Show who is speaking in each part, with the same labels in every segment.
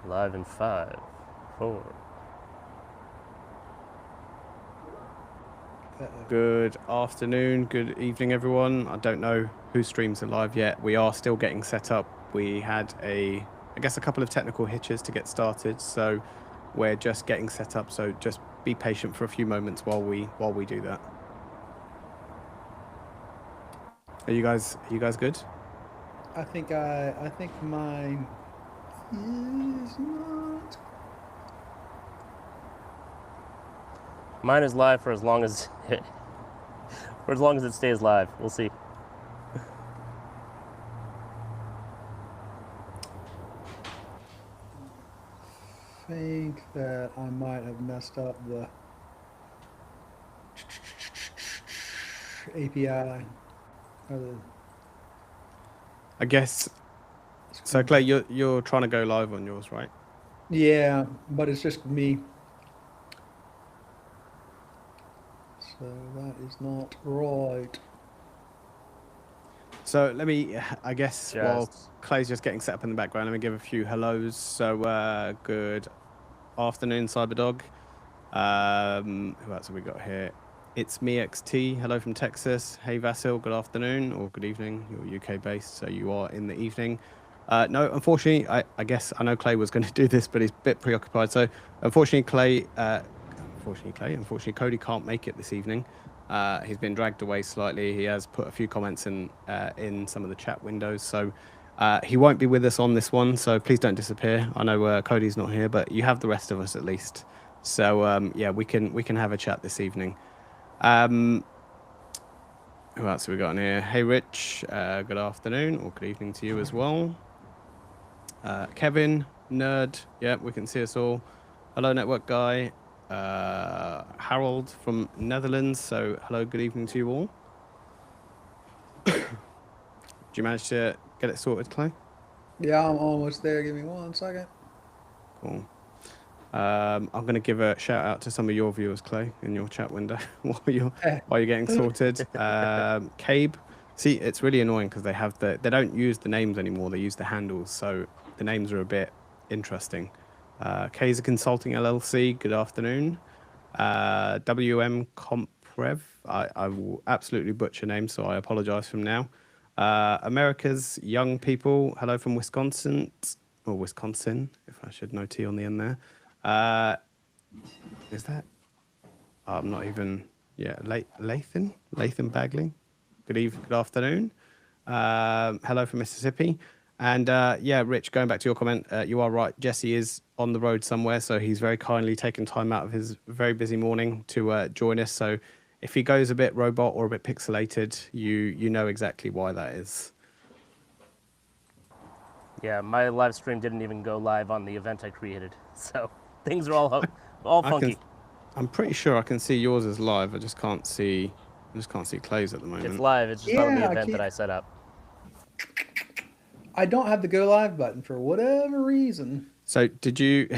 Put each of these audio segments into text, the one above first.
Speaker 1: Live in 5, 4.
Speaker 2: Good afternoon, good evening, everyone. I don't know who streams are live yet. We are still getting set up. We had I guess, a couple of technical hitches to get started, so we're just getting set up. So just be patient for a few moments while we do that. Are you guys good?
Speaker 3: I think mine is not.
Speaker 1: Mine is live for as long as it stays live. We'll see.
Speaker 3: I think that I might have messed up the API or the
Speaker 2: I guess so.
Speaker 3: screen
Speaker 2: Clay,
Speaker 3: cap.
Speaker 2: you're trying to go live on yours, right?
Speaker 3: Yeah, but it's just me. So that is not right.
Speaker 2: So I guess, while
Speaker 1: Just
Speaker 2: Clay's just getting set up in the background, let me give a few hellos. So good afternoon, Cyberdog. Who else have we got here? It's me XT. Hello from Texas. Hey Vasil, good afternoon or good evening. You're UK based, so you are in the evening. No, unfortunately, I guess I know Clay was going to do this, but he's a bit preoccupied. So unfortunately, unfortunately, Cody can't make it this evening. He's been dragged away slightly. He has put a few comments in some of the chat windows, so he won't be with us on this one. So please don't disappear. I know Cody's not here, but you have the rest of us at least. So yeah, we can have a chat this evening. Who else have we got in here? Hey Rich, good afternoon or good evening to you as well. Kevin, Nerd, yeah, we can see us all. Hello Network Guy. Harold from Netherlands, so hello, good evening to you all. Did you manage to get it sorted, Clay?
Speaker 3: Yeah, I'm almost there. Give me 1 second.
Speaker 2: Cool. I'm going to give a shout out to some of your viewers, Clay, in your chat window while you're getting sorted. Cabe, see, it's really annoying because they don't use the names anymore. They use the handles, so the names are a bit interesting. Kaiser Consulting LLC, good afternoon. WM Comprev, I will absolutely butcher names, so I apologize from now. America's Young People, hello from Wisconsin, or Wisconsin, if I should no T on the end there. Is that? I'm not even. Yeah, Lathan Bagley. Good afternoon. Hello from Mississippi. And yeah, Rich, going back to your comment, you are right. Jesse is on the road somewhere, so he's very kindly taken time out of his very busy morning to join us. So if he goes a bit robot or a bit pixelated, you know exactly why that is.
Speaker 1: yeah, my live stream didn't even go live on the event I created, so things are all
Speaker 2: I can.
Speaker 1: funky.
Speaker 2: I'm pretty sure I can see yours as live. I just can't see Clay's at the
Speaker 1: It's
Speaker 2: moment.
Speaker 1: live. It's just not on the
Speaker 3: Yeah, I
Speaker 1: event that
Speaker 3: can't.
Speaker 1: I set up.
Speaker 3: I don't have the go live button for whatever reason.
Speaker 2: So did you?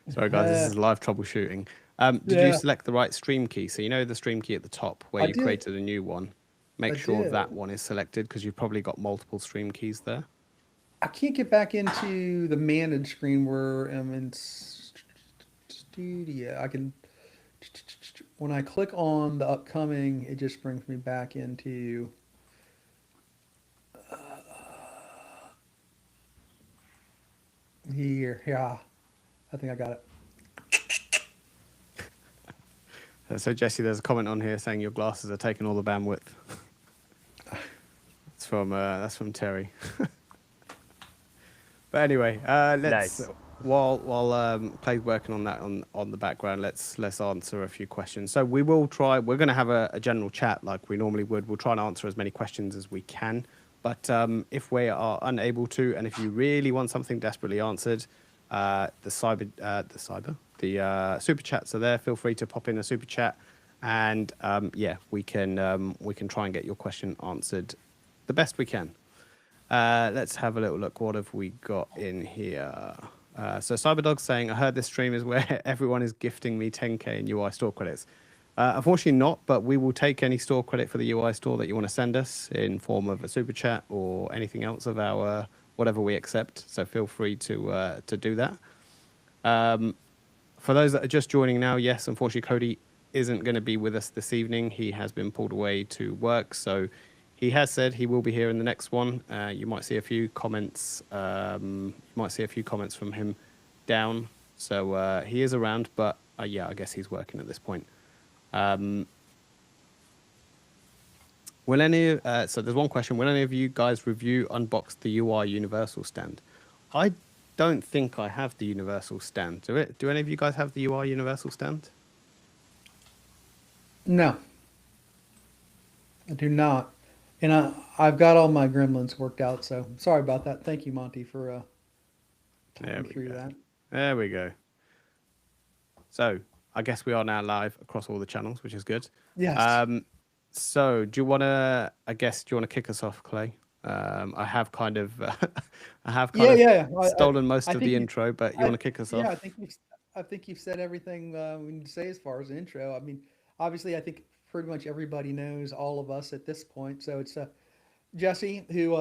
Speaker 2: Sorry, guys, this
Speaker 3: Uh,
Speaker 2: is live troubleshooting. Did you
Speaker 3: yeah,
Speaker 2: select the right stream key? So you know the stream key at the top where
Speaker 3: I
Speaker 2: you
Speaker 3: did.
Speaker 2: created a new one. Make
Speaker 3: I
Speaker 2: sure
Speaker 3: did.
Speaker 2: that one is selected because you've probably got multiple stream keys there.
Speaker 3: I can't get back into the manage screen where I'm in studio. I can, when I click on the upcoming, it just brings me back into here. Yeah, I think I got it.
Speaker 2: So Jesse, there's a comment on here saying your glasses are taking all the bandwidth. That's from Terry. But anyway, let's
Speaker 1: Nice.
Speaker 2: while Clay's working on that on the background, let's answer a few questions. So we're going to have a general chat like we normally would. We'll try and answer as many questions as we can. But if we are unable to, and if you really want something desperately answered, the super chats are there. Feel free to pop in a super chat, and yeah, we can try and get your question answered the best we can. Let's have a little look. What have we got in here? So Cyberdog's saying, I heard this stream is where everyone is gifting me 10k in UI store credits. Unfortunately not, but we will take any store credit for the UI store that you want to send us in form of a super chat or anything else of our whatever we accept. So feel free to do that. For those that are just joining now, yes, unfortunately, Cody isn't going to be with us this evening. He has been pulled away to work, so he has said he will be here in the next one. You might see a few comments. You might see a few comments from him down. So he is around, but yeah, I guess he's working at this point. Will any? So there's one question. Will any of you guys review, unbox the UI Universal stand? I don't think I have the Universal stand. Do any of you guys have the UI Universal stand?
Speaker 3: No, I do not. And I've got all my gremlins worked out, so sorry about that. Thank you, Monty, for
Speaker 2: There
Speaker 3: talking
Speaker 2: we
Speaker 3: through
Speaker 2: go.
Speaker 3: that.
Speaker 2: There we go. So I guess we are now live across all the channels, which is good.
Speaker 3: Yes.
Speaker 2: So do you want to? I guess do you want to kick us off, Clay? I have kind of,
Speaker 3: Yeah.
Speaker 2: stolen most
Speaker 3: I
Speaker 2: of
Speaker 3: think
Speaker 2: the
Speaker 3: you,
Speaker 2: intro, but you
Speaker 3: I,
Speaker 2: want to kick us
Speaker 3: yeah,
Speaker 2: off?
Speaker 3: I think you've said everything we need to say as far as the intro. I mean, obviously, I think pretty much everybody knows all of us at this point. So it's Jesse, who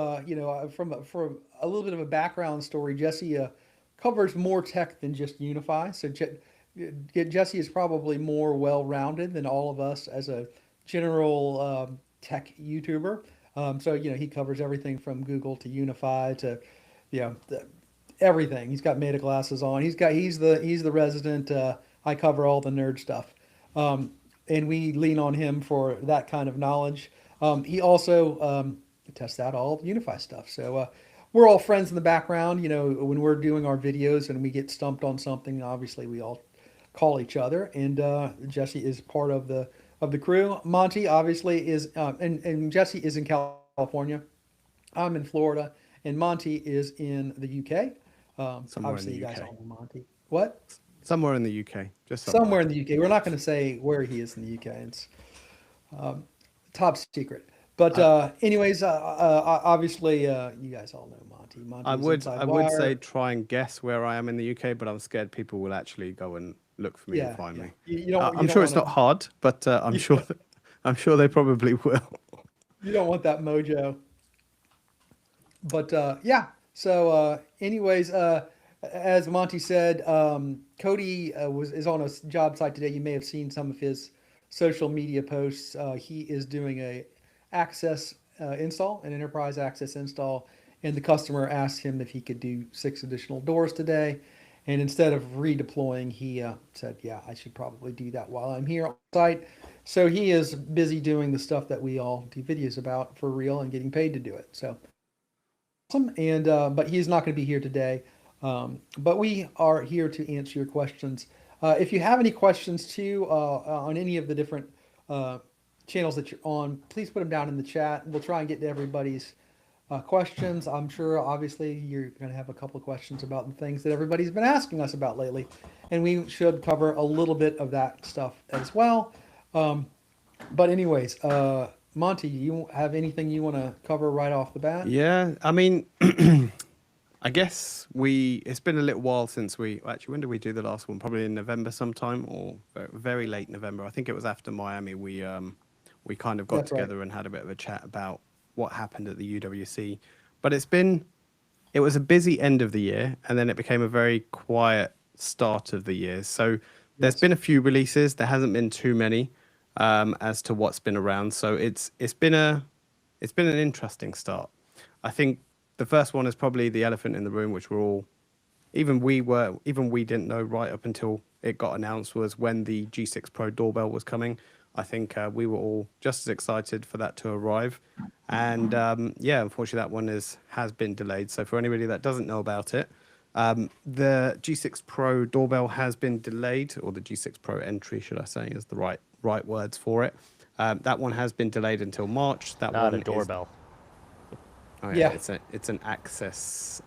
Speaker 3: from a little bit of a background story. Jesse covers more tech than just Unify. So Jesse is probably more well-rounded than all of us as a general tech YouTuber. So he covers everything from Google to Unify to you know the, everything. He's got Meta glasses on. He's the resident. I cover all the nerd stuff, and we lean on him for that kind of knowledge. He also tests out all the Unify stuff. So we're all friends in the background. When we're doing our videos and we get stumped on something, obviously we all call each other. And Jesse is part of the crew. Monty obviously is, and Jesse is in California. I'm in Florida, and Monty is in the UK.
Speaker 2: Somewhere in
Speaker 3: Obviously,
Speaker 2: the
Speaker 3: you guys
Speaker 2: UK.
Speaker 3: all know Monty. What?
Speaker 2: Somewhere in the UK. Just somewhere.
Speaker 3: Somewhere in the UK. We're not going to say where he is in the UK. It's top secret. But
Speaker 2: I,
Speaker 3: anyways, obviously, you guys all know Monty.
Speaker 2: I
Speaker 3: Monty's
Speaker 2: would
Speaker 3: Inside
Speaker 2: I would say
Speaker 3: Wire.
Speaker 2: try and guess where I am in the UK, but I'm scared people will actually go and look for me and
Speaker 3: Yeah,
Speaker 2: find
Speaker 3: yeah.
Speaker 2: me.
Speaker 3: You
Speaker 2: I'm
Speaker 3: don't
Speaker 2: sure
Speaker 3: want
Speaker 2: it's not
Speaker 3: to.
Speaker 2: hard, but I'm sure I'm sure they probably will.
Speaker 3: You don't want that mojo. But yeah. So, anyways, as Monty said, Cody is on a job site today. You may have seen some of his social media posts. He is doing a access install, an enterprise access install, and the customer asked him if he could do 6 additional doors today. And instead of redeploying, he said, "Yeah, I should probably do that while I'm here on site." So he is busy doing the stuff that we all do videos about for real and getting paid to do it. So awesome. And but he's not going to be here today. But we are here to answer your questions. If you have any questions too on any of the different uh, channels that you're on, please put them down in the chat. We'll try and get to everybody's questions. I'm sure, obviously, you're going to have a couple of questions about the things that everybody's been asking us about lately, and we should cover a little bit of that stuff as well. But anyways, Monty, you have anything you want to cover right off the bat?
Speaker 2: Yeah, I mean, I guess it's been a little while since actually, when did we do the last one? Probably in November sometime or very late November. I think it was after Miami. We kind of got
Speaker 3: That's right.
Speaker 2: together and had a bit of a chat about what happened at the UWC. But it was a busy end of the year, and then it became a very quiet start of the year. So there's
Speaker 3: Yes.
Speaker 2: been a few releases. There hasn't been too many as to what's been around. So it's been an interesting start. I think the first one is probably the elephant in the room, which even we didn't know right up until it got announced, was when the G6 Pro doorbell was coming. I think we were all just as excited for that to arrive, and yeah, unfortunately that one has been delayed. So for anybody that doesn't know about it, the G6 Pro doorbell has been delayed, or the G6 Pro entry, should I say, is the right words for it. That one has been delayed until March. That
Speaker 1: Not
Speaker 2: one
Speaker 1: a
Speaker 2: is.
Speaker 1: doorbell.
Speaker 2: Oh yeah,
Speaker 3: Yeah.
Speaker 2: it's an access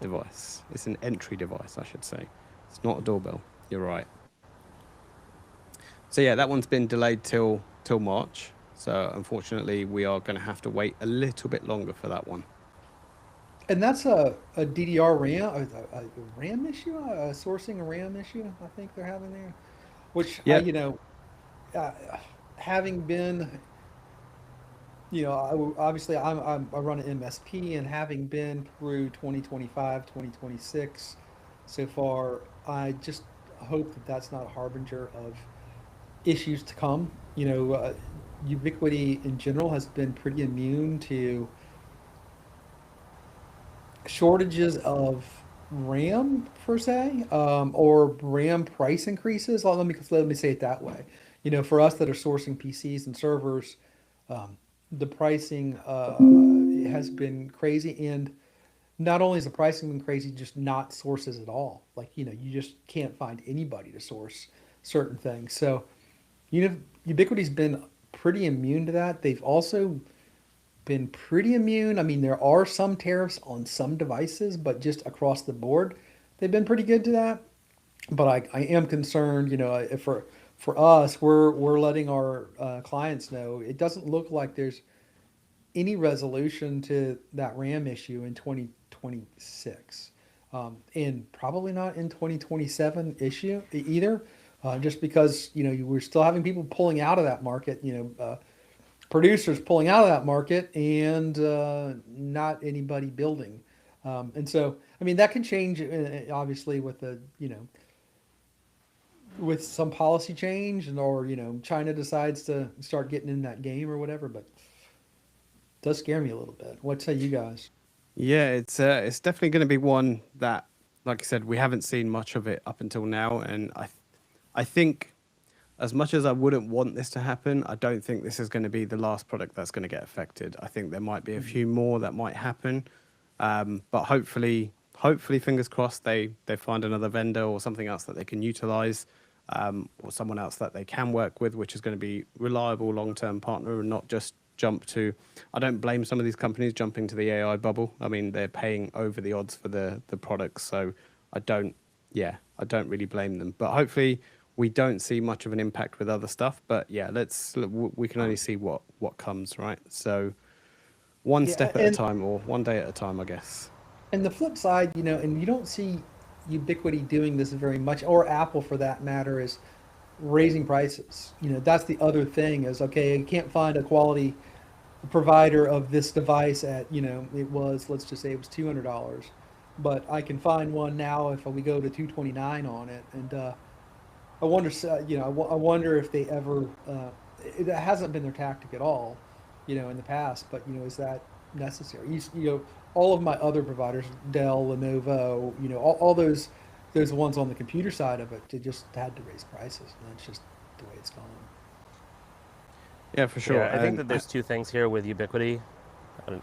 Speaker 2: device. It's an entry device, I should say. It's not a doorbell. You're right. So yeah, that one's been delayed till March. So unfortunately, we are going to have to wait a little bit longer for that one.
Speaker 3: And that's a DDR RAM, a RAM issue, a sourcing RAM issue, I think they're having there. Which,
Speaker 2: Yep.
Speaker 3: uh, having been Obviously I run an MSP, and having been through 2025, 2026 so far, I just hope that that's not a harbinger of issues to come. Ubiquiti in general has been pretty immune to shortages of RAM per se, or RAM price increases. Let me say it that way. For us that are sourcing PCs and servers, um, the pricing has been crazy, and not only is the pricing been crazy, just not sources at all. Like you just can't find anybody to source certain things. So Ubiquiti's been pretty immune to that. They've also been pretty immune. I mean, there are some tariffs on some devices, but just across the board, they've been pretty good to that. But I am concerned, if for us, we're letting our clients know it doesn't look like there's any resolution to that RAM issue in 2026, and probably not in 2027 issue either, just because we're still having people pulling out of that market. Producers pulling out of that market, and not anybody building. And so, I mean, that can change obviously with with some policy change, and or China decides to start getting in that game or whatever. But it does scare me a little bit. What say you guys?
Speaker 2: Yeah, it's definitely going to be one that, like I said, we haven't seen much of it up until now, and I think as much as I wouldn't want this to happen, I don't think this is going to be the last product that's going to get affected. I think there might be a
Speaker 3: Mhm.
Speaker 2: few more that might happen, but hopefully, fingers crossed, they find another vendor or something else that they can utilize, or someone else that they can work with, which is going to be reliable long-term partner and not just jump to. I don't blame some of these companies jumping to the AI bubble. I mean, they're paying over the odds for the products, so I don't, yeah, I don't really blame them. But hopefully we don't see much of an impact with other stuff. But yeah, we can only see what comes, right? So one
Speaker 3: Yeah,
Speaker 2: step at a time, or one day at a time, I guess.
Speaker 3: and the flip side, and you don't see Ubiquiti doing this very much, or Apple for that matter, is raising prices. That's the other thing is, okay, you can't find a quality provider of this device at, let's just say it was $200, but I can find one now if we go to 229 on it. And I wonder, I wonder if they ever, it hasn't been their tactic at all, in the past, but, is that necessary? All of my other providers, Dell, Lenovo, all those ones on the computer side of it, they just had to raise prices, and that's just the way it's gone.
Speaker 2: Yeah, for sure.
Speaker 1: Yeah, I think
Speaker 2: And
Speaker 1: that there's two things here with Ubiquiti.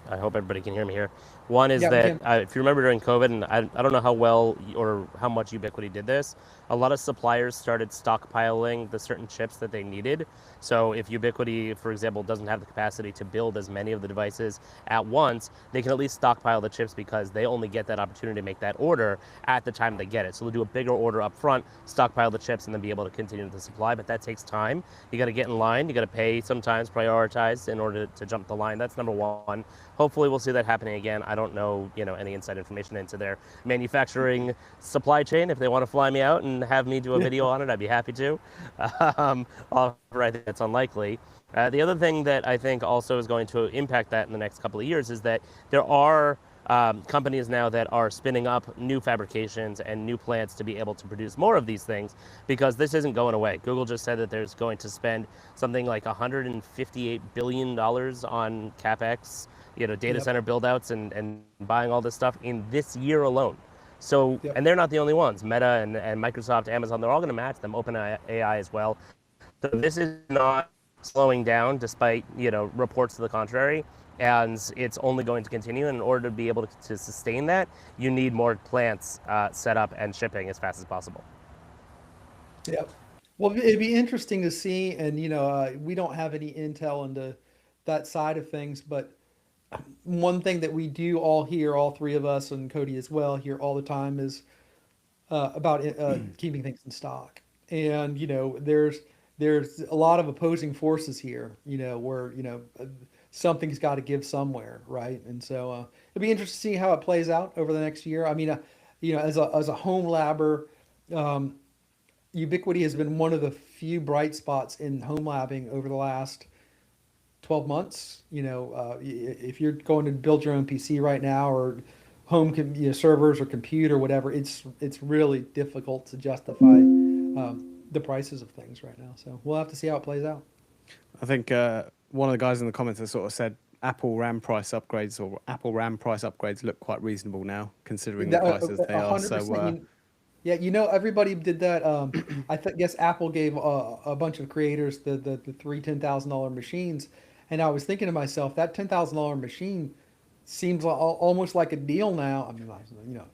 Speaker 1: I hope everybody can hear me here. One is
Speaker 3: Yeah, we
Speaker 1: that
Speaker 3: can.
Speaker 1: if you remember during COVID, and I don't know how well or how much Ubiquiti did this, a lot of suppliers started stockpiling the certain chips that they needed. So if Ubiquiti, for example, doesn't have the capacity to build as many of the devices at once, they can at least stockpile the chips because they only get that opportunity to make that order at the time they get it. So they'll do a bigger order up front, stockpile the chips, and then be able to continue the supply. But that takes time. You got to get in line. You got to pay sometimes, prioritize in order to jump the line. That's number one. Hopefully, we'll see that happening again. I don't know, any inside information into their manufacturing supply chain. If they want to fly me out and have me do a
Speaker 3: Yeah.
Speaker 1: video on it, I'd be happy to. However, I think that's unlikely. The other thing that I think also is going to impact that in the next couple of years is that there are companies now that are spinning up new fabrications and new plants to be able to produce more of these things because this isn't going away. Google just said that there's going to spend something like $158 billion on CapEx, data
Speaker 3: Yep.
Speaker 1: center buildouts and buying all this stuff in this year alone. So,
Speaker 3: Yep.
Speaker 1: and they're not the only ones. Meta and Microsoft, Amazon, they're all going to match them, OpenAI as well. So this is not slowing down despite, reports to the contrary. And it's only going to continue. And in order to be able to sustain that, you need more plants set up and shipping as fast as possible.
Speaker 3: Yep. Well, it'd be interesting to see, and we don't have any intel into that side of things, but one thing that we do all hear, all three of us and Cody as well, hear all the time is about keeping things in stock. And there's a lot of opposing forces here. Where something's got to give somewhere, right? And so it'd be interesting to see how it plays out over the next year. I mean, as a home labber, um, Ubiquiti has been one of the few bright spots in home labbing over the last 12 months. If you're going to build your own PC right now or servers or compute or whatever, it's really difficult to justify the prices of things right now. So we'll have to see how it plays out.
Speaker 2: I think one of the guys in the comments has sort of said Apple RAM price upgrades or Apple RAM price upgrades look quite reasonable now, considering the prices they are. So
Speaker 3: 100%. Yeah, everybody did that. Guess Apple gave a bunch of creators the three $10,000 machines, and I was thinking to myself that $10,000 machine seems almost like a deal now. I mean,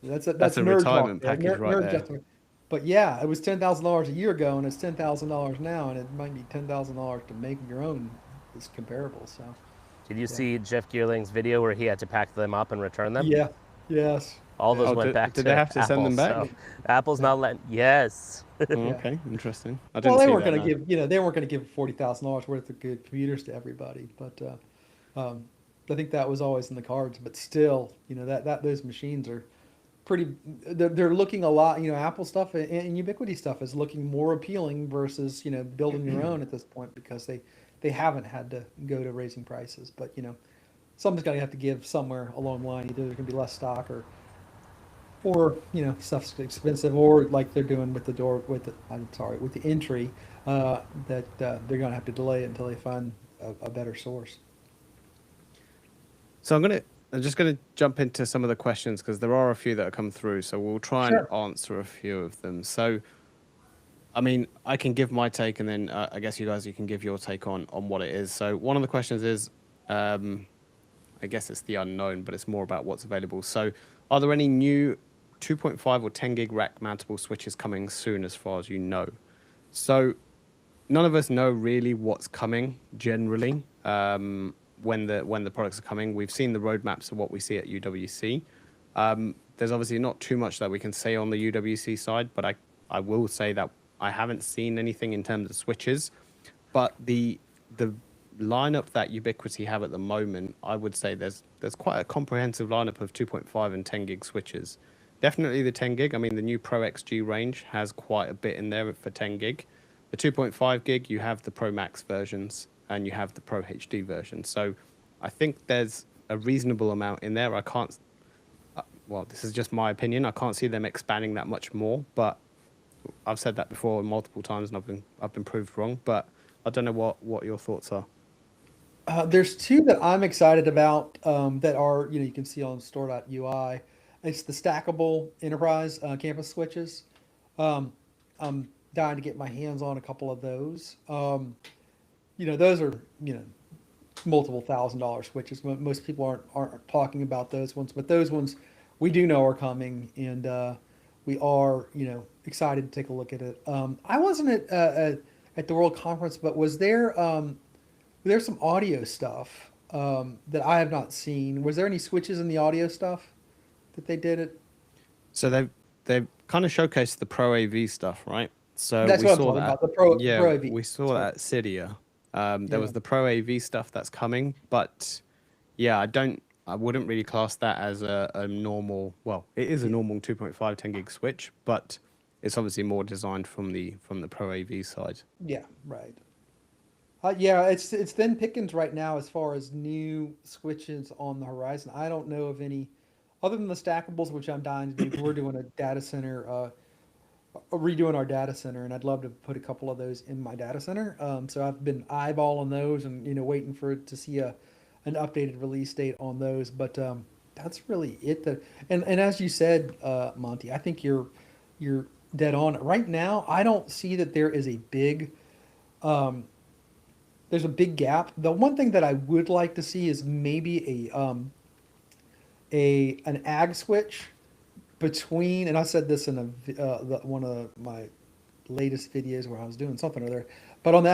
Speaker 3: that's
Speaker 2: that's a
Speaker 3: nerd talk
Speaker 2: retirement
Speaker 3: there,
Speaker 2: package right there.
Speaker 3: justifying. But yeah, it was $10,000 a year ago, and it's $10,000 now, and it might be $10,000 to make your own. Is comparable. So
Speaker 1: Did you
Speaker 3: yeah.
Speaker 1: see Jeff Geerling's video where he had to pack them up and return them?
Speaker 3: Yeah. Yes.
Speaker 1: All those
Speaker 2: Oh,
Speaker 1: went back
Speaker 2: did
Speaker 1: to
Speaker 2: they have to send
Speaker 1: Apple.
Speaker 2: them back?
Speaker 1: So Apple's not letting. Yes.
Speaker 2: Oh,
Speaker 3: Yeah.
Speaker 2: okay, interesting. I
Speaker 3: Well,
Speaker 2: didn't
Speaker 3: they
Speaker 2: see
Speaker 3: weren't
Speaker 2: that.
Speaker 3: going to
Speaker 2: No.
Speaker 3: give, they weren't going to give $40,000 worth of good computers to everybody, but I think that was always in the cards. But still, that those machines are pretty. They're looking a lot. Apple stuff and Ubiquiti stuff is looking more appealing versus building your own at this point because they haven't had to go to raising prices. But something's going to have to give somewhere along the line. Either there's going to be less stock or stuff's expensive, or like they're doing with the door with the entry, that they're gonna have to delay it until they find a better source.
Speaker 2: So I'm just gonna jump into some of the questions because there are a few that have come through. So we'll try and
Speaker 3: Sure.
Speaker 2: answer a few of them. So, I mean, I can give my take, and then I guess you can give your take on what it is. So one of the questions is, I guess it's the unknown, but it's more about what's available. So, are there any new 2.5 or 10 gig rack mountable switches coming soon, as far as you know? So, none of us know really what's coming generally. When the products are coming, we've seen the roadmaps of what we see at UWC. There's obviously not too much that we can say on the UWC side, but I will say that I haven't seen anything in terms of switches. But the lineup that Ubiquiti have at the moment, I would say there's quite a comprehensive lineup of 2.5 and 10 gig switches. Definitely the 10 gig. I mean, the new Pro XG range has quite a bit in there for 10 gig. The 2.5 gig, you have the Pro Max versions and you have the Pro HD version. So I think there's a reasonable amount in there. I can't, well, this is just my opinion. I can't see them expanding that much more, but I've said that before multiple times and I've been proved wrong, but I don't know what your thoughts are.
Speaker 3: There's two that I'm excited about that are you can see on store.ui. It's the stackable enterprise campus switches. I'm dying to get my hands on a couple of those. Those are multiple $1,000 switches. Most people aren't talking about those ones, but those ones we do know are coming, and we are excited to take a look at it. I wasn't at the World Conference, but was there's some audio stuff that I have not seen. Was there any switches in the audio stuff that they did it?
Speaker 2: So they've kind of showcased the Pro AV stuff, right? So
Speaker 3: That's
Speaker 2: we
Speaker 3: what I'm
Speaker 2: saw
Speaker 3: talking
Speaker 2: that.
Speaker 3: about. The
Speaker 2: Yeah,
Speaker 3: Pro AV.
Speaker 2: we saw
Speaker 3: That's
Speaker 2: that
Speaker 3: right.
Speaker 2: at Cydia. There
Speaker 3: Yeah.
Speaker 2: was the Pro AV stuff that's coming, but yeah, I wouldn't really class that as a normal. Well, it is a normal 2.5 10 gig switch, but it's obviously more designed from the Pro AV side.
Speaker 3: Yeah. Right. Yeah, it's thin pickings right now as far as new switches on the horizon. I don't know of any other than the stackables, which I'm dying to do. We're doing a data center, redoing our data center, and I'd love to put a couple of those in my data center. So I've been eyeballing those and waiting for to see an updated release date on those. But that's really it. And as you said, Monty, I think you're dead on. Right now, I don't see that there is a big there's a big gap. The one thing that I would like to see is maybe an ag switch between, and I said this in one of my latest videos where I was doing something or other, but on the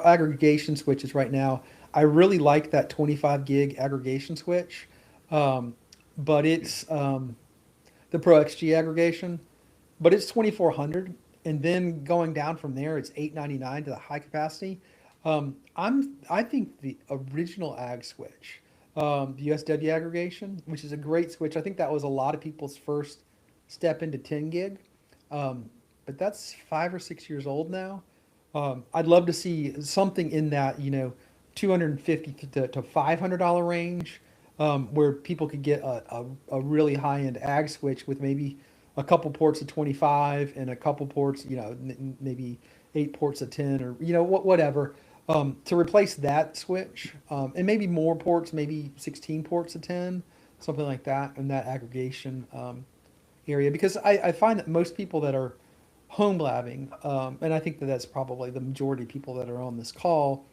Speaker 3: aggregation switches right now, I really like that 25 gig aggregation switch, but it's the Pro XG aggregation, but it's 2400, and then going down from there, it's 899 to the high capacity. I think the original ag switch, the USW aggregation, which is a great switch. I think that was a lot of people's first step into 10 gig, but that's 5 or 6 years old now. I'd love to see something in that $250 to $500 range, where people could get a really high end ag switch with maybe a couple ports of 25 and a couple ports, maybe 8 ports of 10, or whatever, to replace that switch, and maybe more ports, maybe 16 ports of 10, something like that in that aggregation area. Because I find that most people that are home labbing, and I think that that's probably the majority of people that are on this call,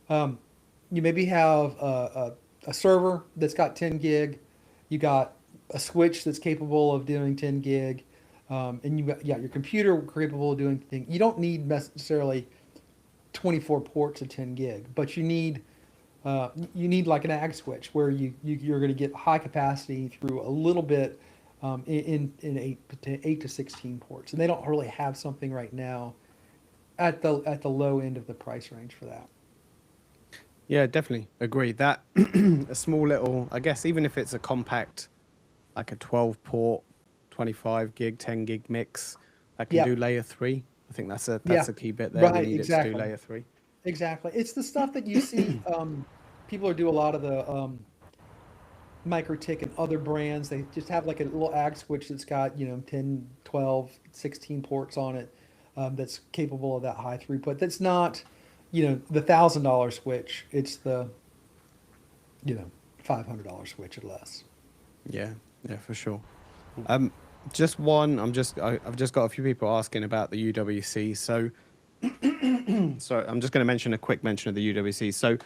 Speaker 3: you maybe have a server that's got 10 gig, you got a switch that's capable of doing 10 gig, and you got your computer capable of doing things. You don't need necessarily 24 ports of 10 gig, but you need like an ag switch where you're going to get high capacity through a little bit, in 8 to 16 ports, and they don't really have something right now at the low end of the price range for that.
Speaker 2: Yeah, definitely agree. That a small little, I guess, even if it's a compact, like a 12 port, 25 gig, 10 gig mix, that can do layer 3. I think that's a key bit there.
Speaker 3: Right,
Speaker 2: We need it to do layer 3.
Speaker 3: Exactly. It's the stuff that you see, people are do a lot of the MikroTik and other brands. They just have like a little ag switch that's got 10, 12, 16 ports on it, that's capable of that high throughput. That's not the $1,000 switch. It's the $500 switch or less.
Speaker 2: Yeah, for sure. Just one. I've just got a few people asking about the UWC. So, sorry, I'm just going to mention a quick mention of the UWC. So,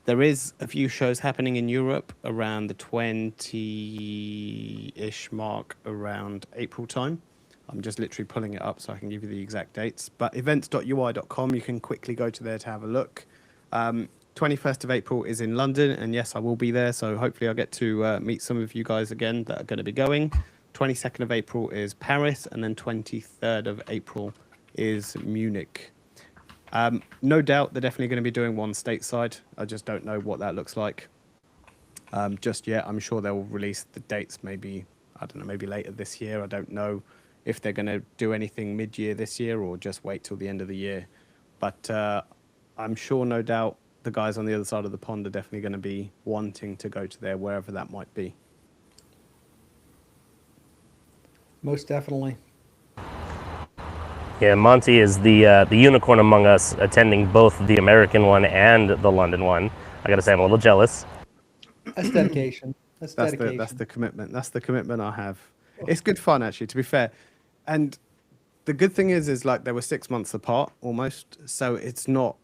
Speaker 2: there is a few shows happening in Europe around the 20-ish mark, around April time. I'm just literally pulling it up so I can give you the exact dates. But events.ui.com, you can quickly go to there to have a look. 21st of April is in London, and yes, I will be there. So hopefully I'll get to meet some of you guys again that are going to be going. 22nd of April is Paris, and then 23rd of April is Munich. No doubt they're definitely going to be doing one stateside. I just don't know what that looks like just yet. I'm sure they'll release the dates maybe later this year. I don't know if they're going to do anything mid-year this year or just wait till the end of the year. But I'm sure, no doubt, the guys on the other side of the pond are definitely going to be wanting to go to there, wherever that might be.
Speaker 3: Most definitely.
Speaker 1: Yeah, Monty is the unicorn among us, attending both the American one and the London one. I gotta say, I'm a little jealous.
Speaker 3: That's dedication. That's dedication.
Speaker 2: That's the commitment. That's the commitment I have. It's good fun, actually, to be fair. And the good thing is like they were 6 months apart almost, so it's not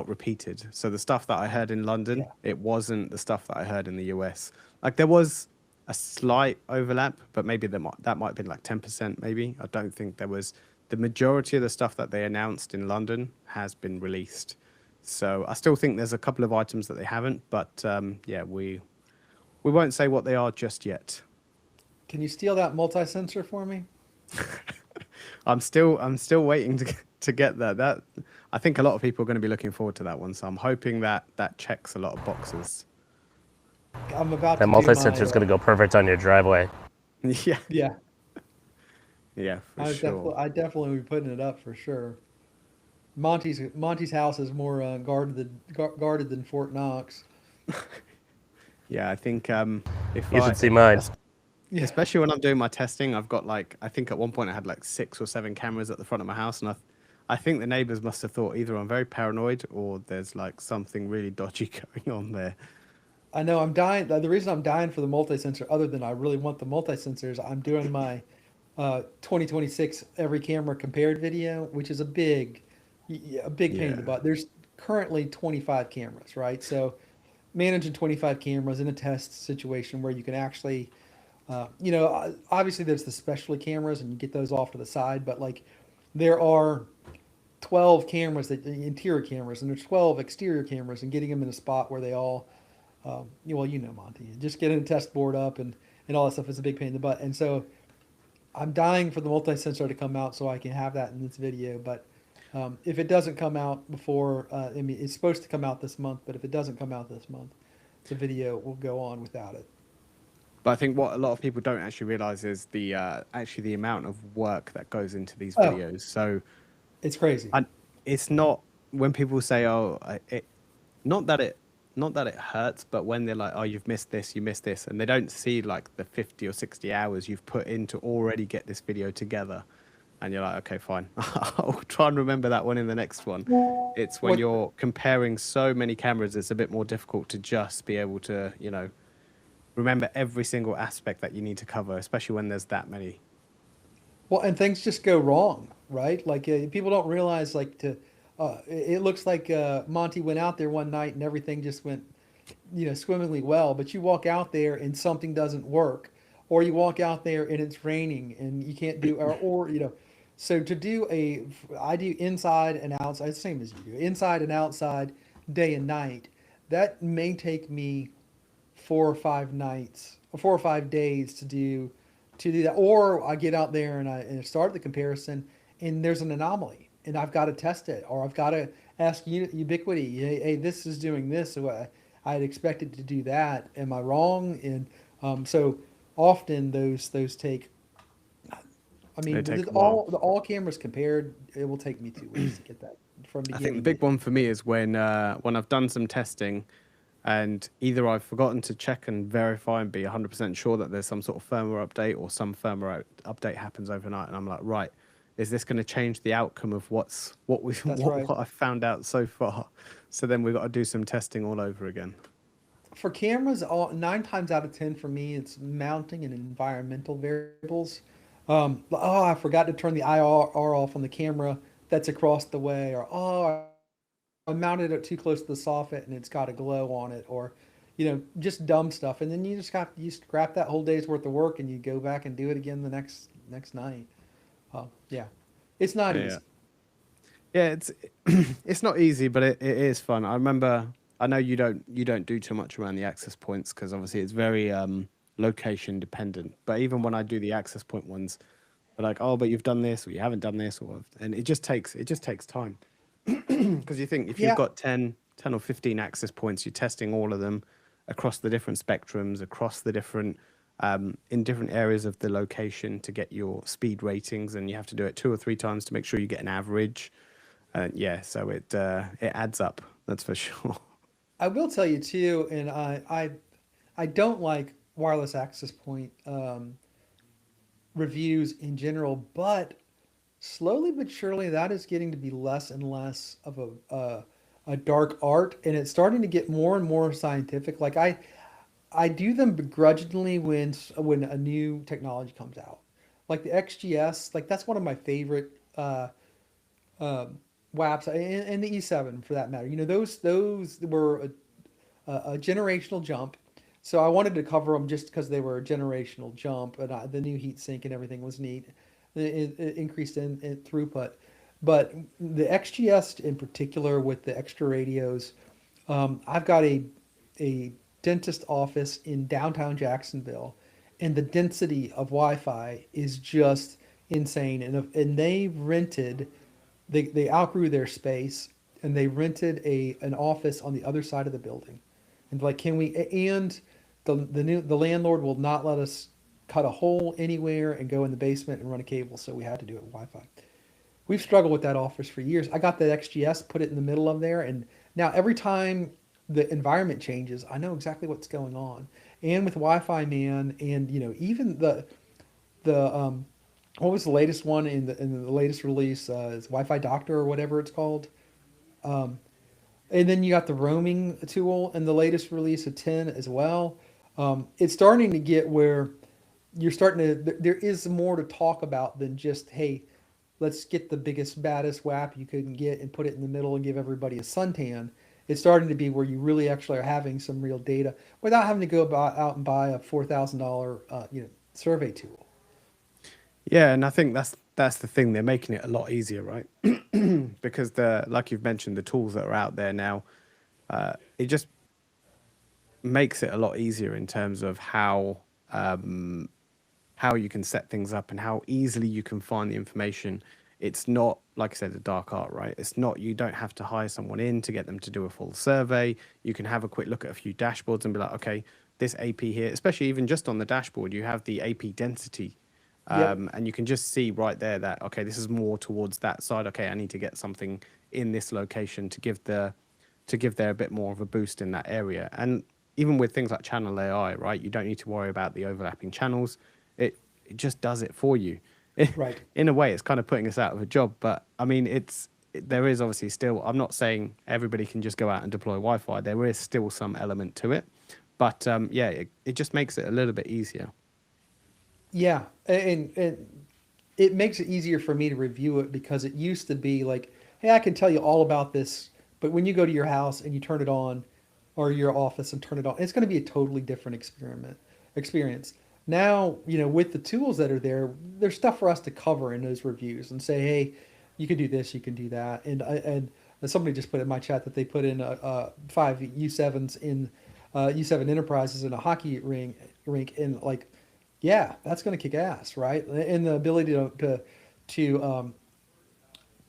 Speaker 2: repeated. So the stuff that I heard in London, it wasn't the stuff that I heard in the US. Like there was a slight overlap, but maybe that might have been like 10%. Maybe I don't think there was. The majority of the stuff that they announced in London has been released. So I still think there's a couple of items that they haven't, but we won't say what they are just yet.
Speaker 3: Can you steal that multi-sensor for me?
Speaker 2: I'm still waiting to get that. That I think a lot of people are going to be looking forward to that one. So I'm hoping that checks a lot of boxes.
Speaker 3: I'm about
Speaker 1: that
Speaker 3: to
Speaker 1: multi-sensor is going to go perfect on your driveway.
Speaker 2: Yeah.
Speaker 3: Yeah.
Speaker 2: Yeah, for sure.
Speaker 3: I definitely will be putting it up for sure. Monty's house is more guarded than Fort Knox.
Speaker 2: Yeah, I think if
Speaker 1: you should see mine.
Speaker 2: Especially when I'm doing my testing, I've got I think at one point I had 6 or 7 cameras at the front of my house, and I think the neighbors must have thought either I'm very paranoid or there's something really dodgy going on there.
Speaker 3: I know I'm dying. The reason I'm dying for the multi-sensor, other than I really want the multi-sensor, is I'm doing my 2026 every camera compared video, which is a big pain in the butt. There's currently 25 cameras, right? So managing 25 cameras in a test situation where you can actually, obviously there's the specialty cameras and you get those off to the side, but there are 12 cameras, interior cameras, and there's 12 exterior cameras, and getting them in a spot where they all, Monty, just getting a test board up and all that stuff is a big pain in the butt. And so I'm dying for the multi-sensor to come out so I can have that in this video. But if it doesn't come out before, it's supposed to come out this month, but if it doesn't come out this month, the video will go on without it.
Speaker 2: But I think what a lot of people don't actually realize is the amount of work that goes into these videos. So
Speaker 3: it's crazy.
Speaker 2: It's not when people say, not that it not that it hurts, but when they're like, oh, you've missed this, you missed this, and they don't see like the 50 or 60 hours you've put in to already get this video together, and you're like, okay, fine, I'll try and remember that one in the next one. It's when
Speaker 3: What
Speaker 2: you're comparing so many cameras, it's a bit more difficult to just be able to, remember every single aspect that you need to cover, especially when there's that many.
Speaker 3: Well, and things just go wrong, right? Like people don't realize, like it looks like Monty went out there one night and everything just went, swimmingly well. But you walk out there and something doesn't work, or you walk out there and it's raining and you can't do, so to do I do inside and outside, same as you do, inside and outside, day and night. That may take me 4 or 5 nights or 4 or 5 days to do that. Or I get out there and I start the comparison and there's an anomaly and I've got to test it, or I've got to ask Ubiquiti, hey, this is doing this, so I had expected to do that. Am I wrong? And so often those take. I
Speaker 2: They
Speaker 3: mean,
Speaker 2: take a while.
Speaker 3: all cameras compared, it will take me 2 weeks to get that from
Speaker 2: I think the
Speaker 3: beginning to
Speaker 2: big
Speaker 3: end.
Speaker 2: one for me is when I've done some testing, and either I've forgotten to check and verify and be 100% sure that there's some sort of firmware update, or some firmware update happens overnight, and I'm like, right, is this going to change the outcome of what we
Speaker 3: That's right.
Speaker 2: what I found out so far? So then we've got to do some testing all over again.
Speaker 3: For cameras, 9 times out of 10 for me, it's mounting and environmental variables. Oh, I forgot to turn the IR off on the camera that's across the way, or oh, I mounted it too close to the soffit and it's got a glow on it, or just dumb stuff. And then you scrap that whole day's worth of work and you go back and do it again the next night. Yeah, it's not
Speaker 2: Yeah.
Speaker 3: easy.
Speaker 2: Yeah, it's it's not easy, but it is fun. I remember. I know you don't do too much around the access points because obviously it's very location dependent. But even when I do the access point ones, they're like, oh, but you've done this or you haven't done this, and it just takes time because you think if you've
Speaker 3: Yeah,
Speaker 2: got 10 or 15 access points, you're testing all of them across the different spectrums, across the different in different areas of the location to get your speed ratings, and you have to do it 2 or 3 times to make sure you get an average. Yeah, so it adds up. That's for sure.
Speaker 3: I will tell you too, and I don't like wireless access point reviews in general, but slowly but surely that is getting to be less and less of a dark art, and it's starting to get more and more scientific. Like I do them begrudgingly when a new technology comes out, like the XGS. Like that's one of my favorite WAPs, and the E7 for that matter. Those were a generational jump. So I wanted to cover them just because they were a generational jump, and the new heat sink and everything was neat. It increased in throughput, but the XGS in particular with the extra radios, I've got a dentist office in downtown Jacksonville, and the density of Wi-Fi is just insane. And they outgrew their space, and they rented an office on the other side of the building, and like, can we? And the landlord will not let us cut a hole anywhere and go in the basement and run a cable, so we had to do it with Wi-Fi. We've struggled with that office for years. I got that XGS, put it in the middle of there, and now every time the environment changes, I know exactly what's going on. And with Wi-Fi, man, and even the what was the latest one in the latest release? Is Wi-Fi Doctor or whatever it's called. Um, and then you got the roaming tool in the latest release of 10 as well. It's starting to get where you're starting to, there is more to talk about than just, hey, let's get the biggest, baddest WAP you couldn't get and put it in the middle and give everybody a suntan. It's starting to be where you really actually are having some real data without having to go out and buy a $4,000 survey tool.
Speaker 2: Yeah, and I think that's the thing. They're making it a lot easier, right? Because like you've mentioned, the tools that are out there now, it just makes it a lot easier in terms of how you can set things up and how easily you can find the information. It's not, like I said, a dark art, right? It's not, you don't have to hire someone in to get them to do a full survey. You can have a quick look at a few dashboards and be like, okay, this AP here, especially even just on the dashboard, you have the AP density.
Speaker 3: Yep.
Speaker 2: And you can just see right there that, okay, this is more towards that side. Okay, I need to get something in this location to to give there a bit more of a boost in that area. And even with things like channel AI, right, you don't need to worry about the overlapping channels. It just does it for you.
Speaker 3: Right.
Speaker 2: In a way, it's kind of putting us out of a job, but I mean, there is obviously still. I'm not saying everybody can just go out and deploy Wi-Fi. There is still some element to it, but yeah, it just makes it a little bit easier.
Speaker 3: Yeah, and it makes it easier for me to review it because it used to be like, hey, I can tell you all about this, but when you go to your house and you turn it on, or your office and turn it on, it's going to be a totally different experience. Now, with the tools that are there, there's stuff for us to cover in those reviews and say, hey, you can do this, you can do that, and somebody just put in my chat that they put in five U7s in U7 Enterprises in a hockey rink, and like, yeah, that's going to kick ass, right? And the ability to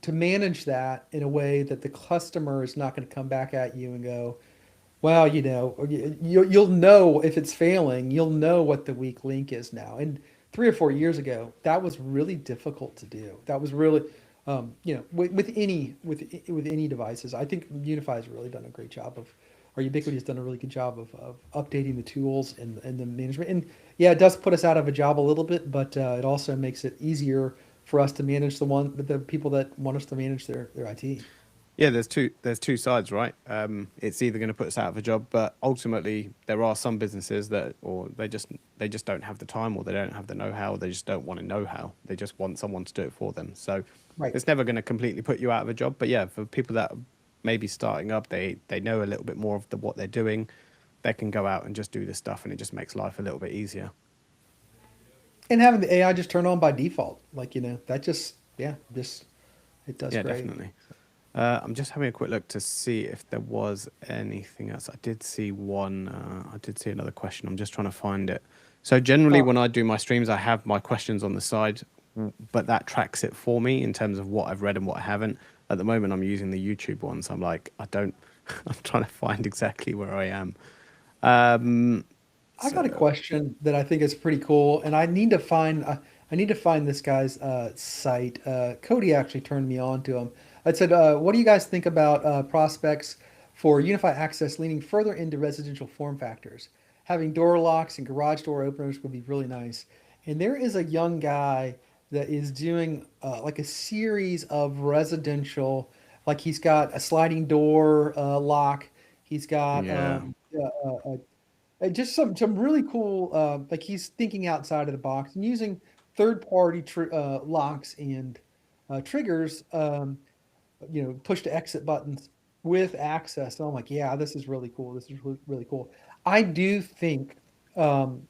Speaker 3: to manage that in a way that the customer is not going to come back at you and go, well, you'll know if it's failing. You'll know what the weak link is now. And 3 or 4 years ago, that was really difficult to do. That was really, with any devices. I think Unify has really done a great job of, or Ubiquiti has done a really good job of updating the tools and the management. And yeah, it does put us out of a job a little bit, but it also makes it easier for us to manage the people that want us to manage their IT.
Speaker 2: Yeah, there's two sides, right? It's either going to put us out of a job, but ultimately there are some businesses that, or they just don't have the time, or they don't have the know-how, or they just don't want to know how. They just want someone to do it for them. So
Speaker 3: Right.
Speaker 2: it's never going to completely put you out of a job. But yeah, for people that are maybe starting up, they know a little bit more of what they're doing. They can go out and just do this stuff, and it just makes life a little bit easier.
Speaker 3: And having the AI just turn on by default, like, that just, yeah, just, it does
Speaker 2: Yeah,
Speaker 3: great.
Speaker 2: definitely. I'm just having a quick look to see if there was anything else. I did see one. I did see another question. I'm just trying to find it. So generally,
Speaker 3: Oh,
Speaker 2: when I do my streams, I have my questions on the side, but that tracks it for me in terms of what I've read and what I haven't. At the moment, I'm using the YouTube ones. I'm like, I don't. I'm trying to find exactly where I am. Um,
Speaker 3: I got a
Speaker 2: so
Speaker 3: question that I think is pretty cool, and I need to find this guy's site. Cody actually turned me on to him. I said, "What do you guys think about prospects for Unify Access leaning further into residential form factors? Having door locks and garage door openers would be really nice." And there is a young guy that is doing like a series of residential, like he's got a sliding door lock. He's got
Speaker 2: yeah,
Speaker 3: just some really cool, like he's thinking outside of the box and using third party locks and triggers, push to exit buttons with access. And I'm like, yeah, this is really cool. This is really, really cool. I do think um,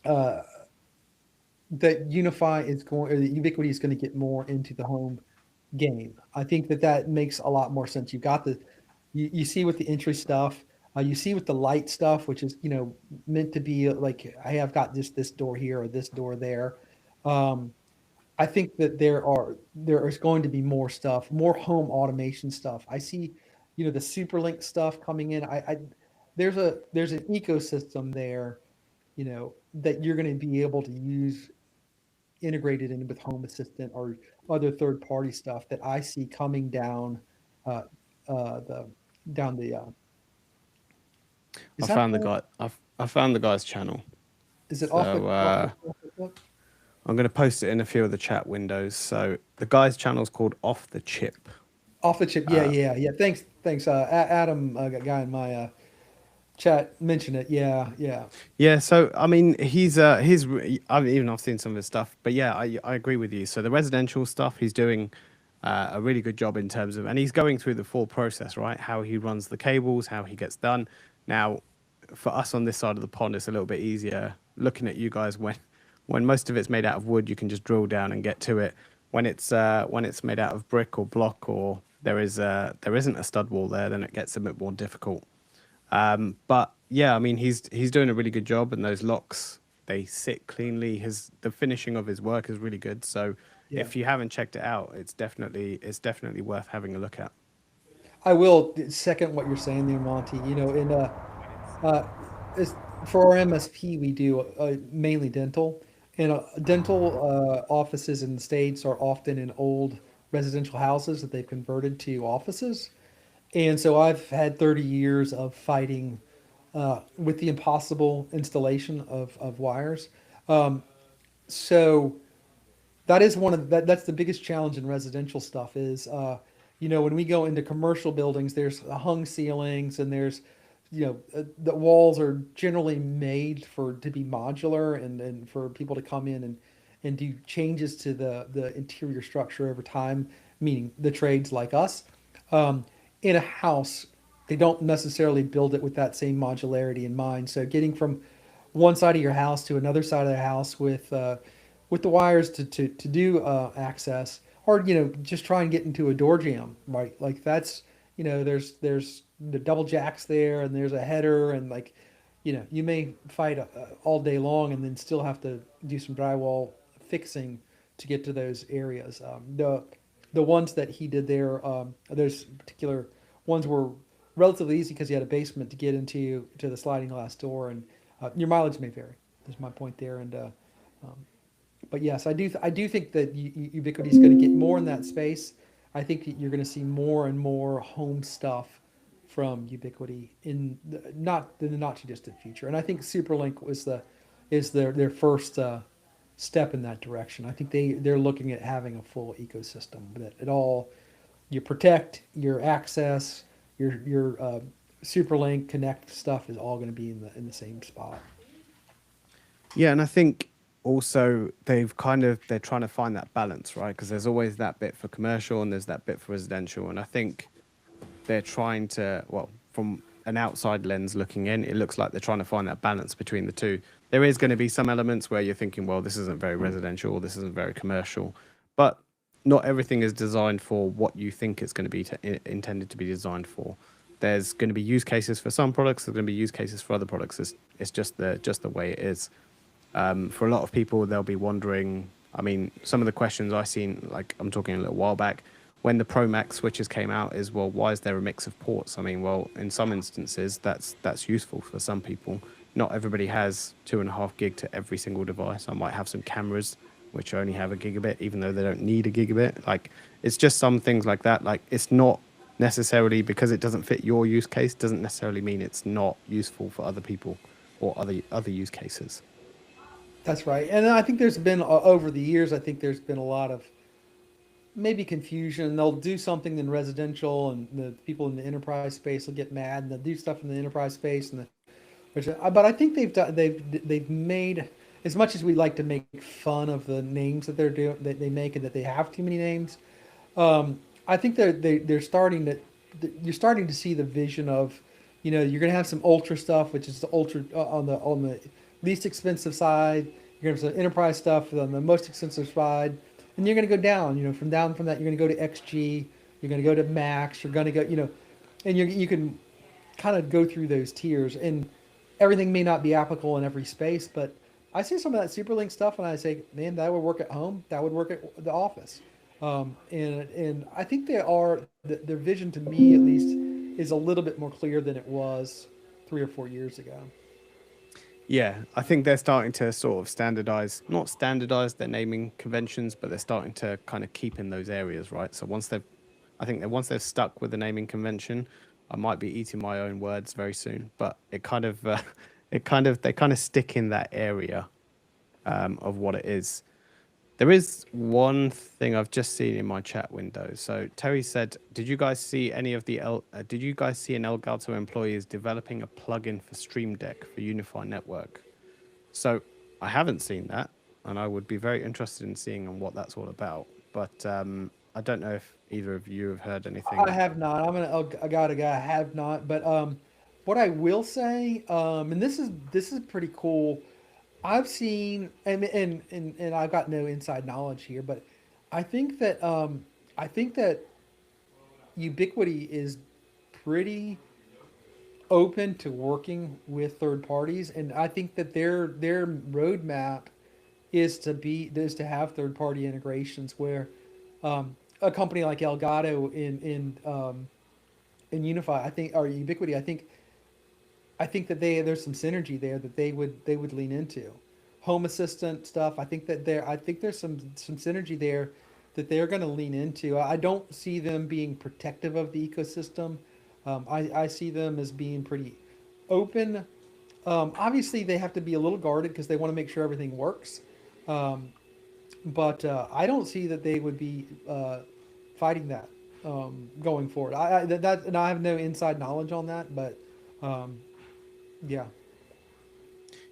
Speaker 3: uh, that Unify is going, or that Ubiquiti is going to get more into the home game. I think that that makes a lot more sense. You've got you see with the entry stuff, you see with the light stuff, which is meant to be like, hey, I've got this door here or this door there. Um, I think that there is going to be more stuff, more home automation stuff. I see, the SuperLink stuff coming in. There's an ecosystem there, that you're going to be able to use integrated in with Home Assistant or other third party stuff that I see coming uh, the down the is
Speaker 2: I
Speaker 3: that
Speaker 2: found the
Speaker 3: the
Speaker 2: guy. I found the guy's channel.
Speaker 3: is it
Speaker 2: So
Speaker 3: off the clip?
Speaker 2: I'm going to post it in a few of the chat windows. So the guy's channel is called Off the Chip.
Speaker 3: Off the chip? Yeah, yeah, yeah. Thanks. Adam, guy in my chat mentioned it. Yeah, yeah,
Speaker 2: Yeah, so I mean, I've seen some of his stuff, but yeah, I agree with you. So the residential stuff, he's doing a really good job in terms of, and he's going through the full process, right? How he runs the cables, how he gets done. Now, for us on this side of the pond, it's a little bit easier looking at you guys when most of it's made out of wood, you can just drill down and get to it. When it's made out of brick or block, or there isn't a stud wall there, then it gets a bit more difficult. But yeah, I mean, he's doing a really good job, and those locks, they sit cleanly. The finishing of his work is really good. So
Speaker 3: yeah.
Speaker 2: if you haven't checked it out, it's definitely worth having a look at.
Speaker 3: I will second what you're saying there, Monty. Uh, is for our MSP, we do mainly dental, and dental offices in the states are often in old residential houses that they've converted to offices. And so I've had 30 years of fighting with the impossible installation of wires. Um, so that is one of that's the biggest challenge in residential stuff is when we go into commercial buildings, there's hung ceilings and there's the walls are generally made for to be modular and for people to come in and do changes to the interior structure over time, meaning the trades like us. um, in a house, they don't necessarily build it with that same modularity in mind. So getting from one side of your house to another side of the house with the wires to do access, or just try and get into a door jamb, right? Like that's there's the double jacks there, and there's a header, and like you may fight all day long, and then still have to do some drywall fixing to get to those areas. The ones that he did there, those particular ones were relatively easy because you had a basement to get into to the sliding glass door, and your mileage may vary. Is my point there, and um, but yes, I do think that Ubiquiti is going to get more in that space. I think that you're going to see more and more home stuff from Ubiquiti in the not too distant future. And I think Superlink is their first step in that direction. I think they're looking at having a full ecosystem that it all you protect your access, your Superlink Connect stuff is all going to be in the same spot.
Speaker 2: Yeah, and I think also they're trying to find that balance, right? Because there's always that bit for commercial and there's that bit for residential, and I think they're trying to, well, from an outside lens looking in, it looks like they're trying to find that balance between the two. There is going to be some elements where you're thinking, well, this isn't very residential, or this isn't very commercial, but not everything is designed for what you think it's going to be intended to be designed for. There's going to be use cases for some products. There's going to be use cases for other products. It's just the way it is. For a lot of people, they'll be wondering. I mean, some of the questions I seen, like I'm talking a little while back, when the Pro Max switches came out, is well, why is there a mix of ports? I mean, well, in some instances, that's useful for some people. Not everybody has 2.5 gig to every single device. I might have some cameras which only have a gigabit, even though they don't need a gigabit. Like, it's just some things like that. Like, it's not necessarily because it doesn't fit your use case doesn't necessarily mean it's not useful for other people or other use cases.
Speaker 3: That's right. And I think there's been over the years, I think there's been a lot of maybe confusion. They'll do something in residential, and the people in the enterprise space will get mad, and they'll do stuff in the enterprise space, but I think they've made, as much as we like to make fun of the names that they make, and that they have too many names. I think they're starting to you're starting to see the vision of, you're going to have some ultra stuff, which is the ultra on the least expensive side. You're going to have some enterprise stuff on the most expensive side, and you're going to go down. From that, you're going to go to XG. You're going to go to Max. You're going to go, and you can kind of go through those tiers, and everything may not be applicable in every space, but I see some of that Superlink stuff, and I say, man, that would work at home. That would work at the office. And I think their vision, to me at least, is a little bit more clear than it was 3 or 4 years ago.
Speaker 2: Yeah, I think they're starting to sort of not standardize their naming conventions, but they're starting to kind of keep in those areas, right? So I think that once they're stuck with the naming convention, I might be eating my own words very soon, but they kind of stick in that area of what it is. There is one thing I've just seen in my chat window. So Terry said, "Did you guys see any of the Did you guys see an Elgato employee is developing a plugin for Stream Deck for Unify Network?" So I haven't seen that, and I would be very interested in seeing on what that's all about. But I don't know if either of you have heard
Speaker 3: I
Speaker 2: anything.
Speaker 3: have not. I'm a guy. I have not. But what I will say, and this is pretty cool. I've seen, and I've got no inside knowledge here, but I think that Ubiquiti is pretty open to working with third parties, and I think that their roadmap is to have third party integrations where a company like Elgato in Unify, I think, or Ubiquiti, I think that there's some synergy there that they would lean into. Home assistant stuff. I think there's some synergy there that they're going to lean into. I don't see them being protective of the ecosystem. I see them as being pretty open. Obviously, they have to be a little guarded because they want to make sure everything works. Um, but I don't see that they would be fighting that going forward. And I have no inside knowledge on that, but um, yeah,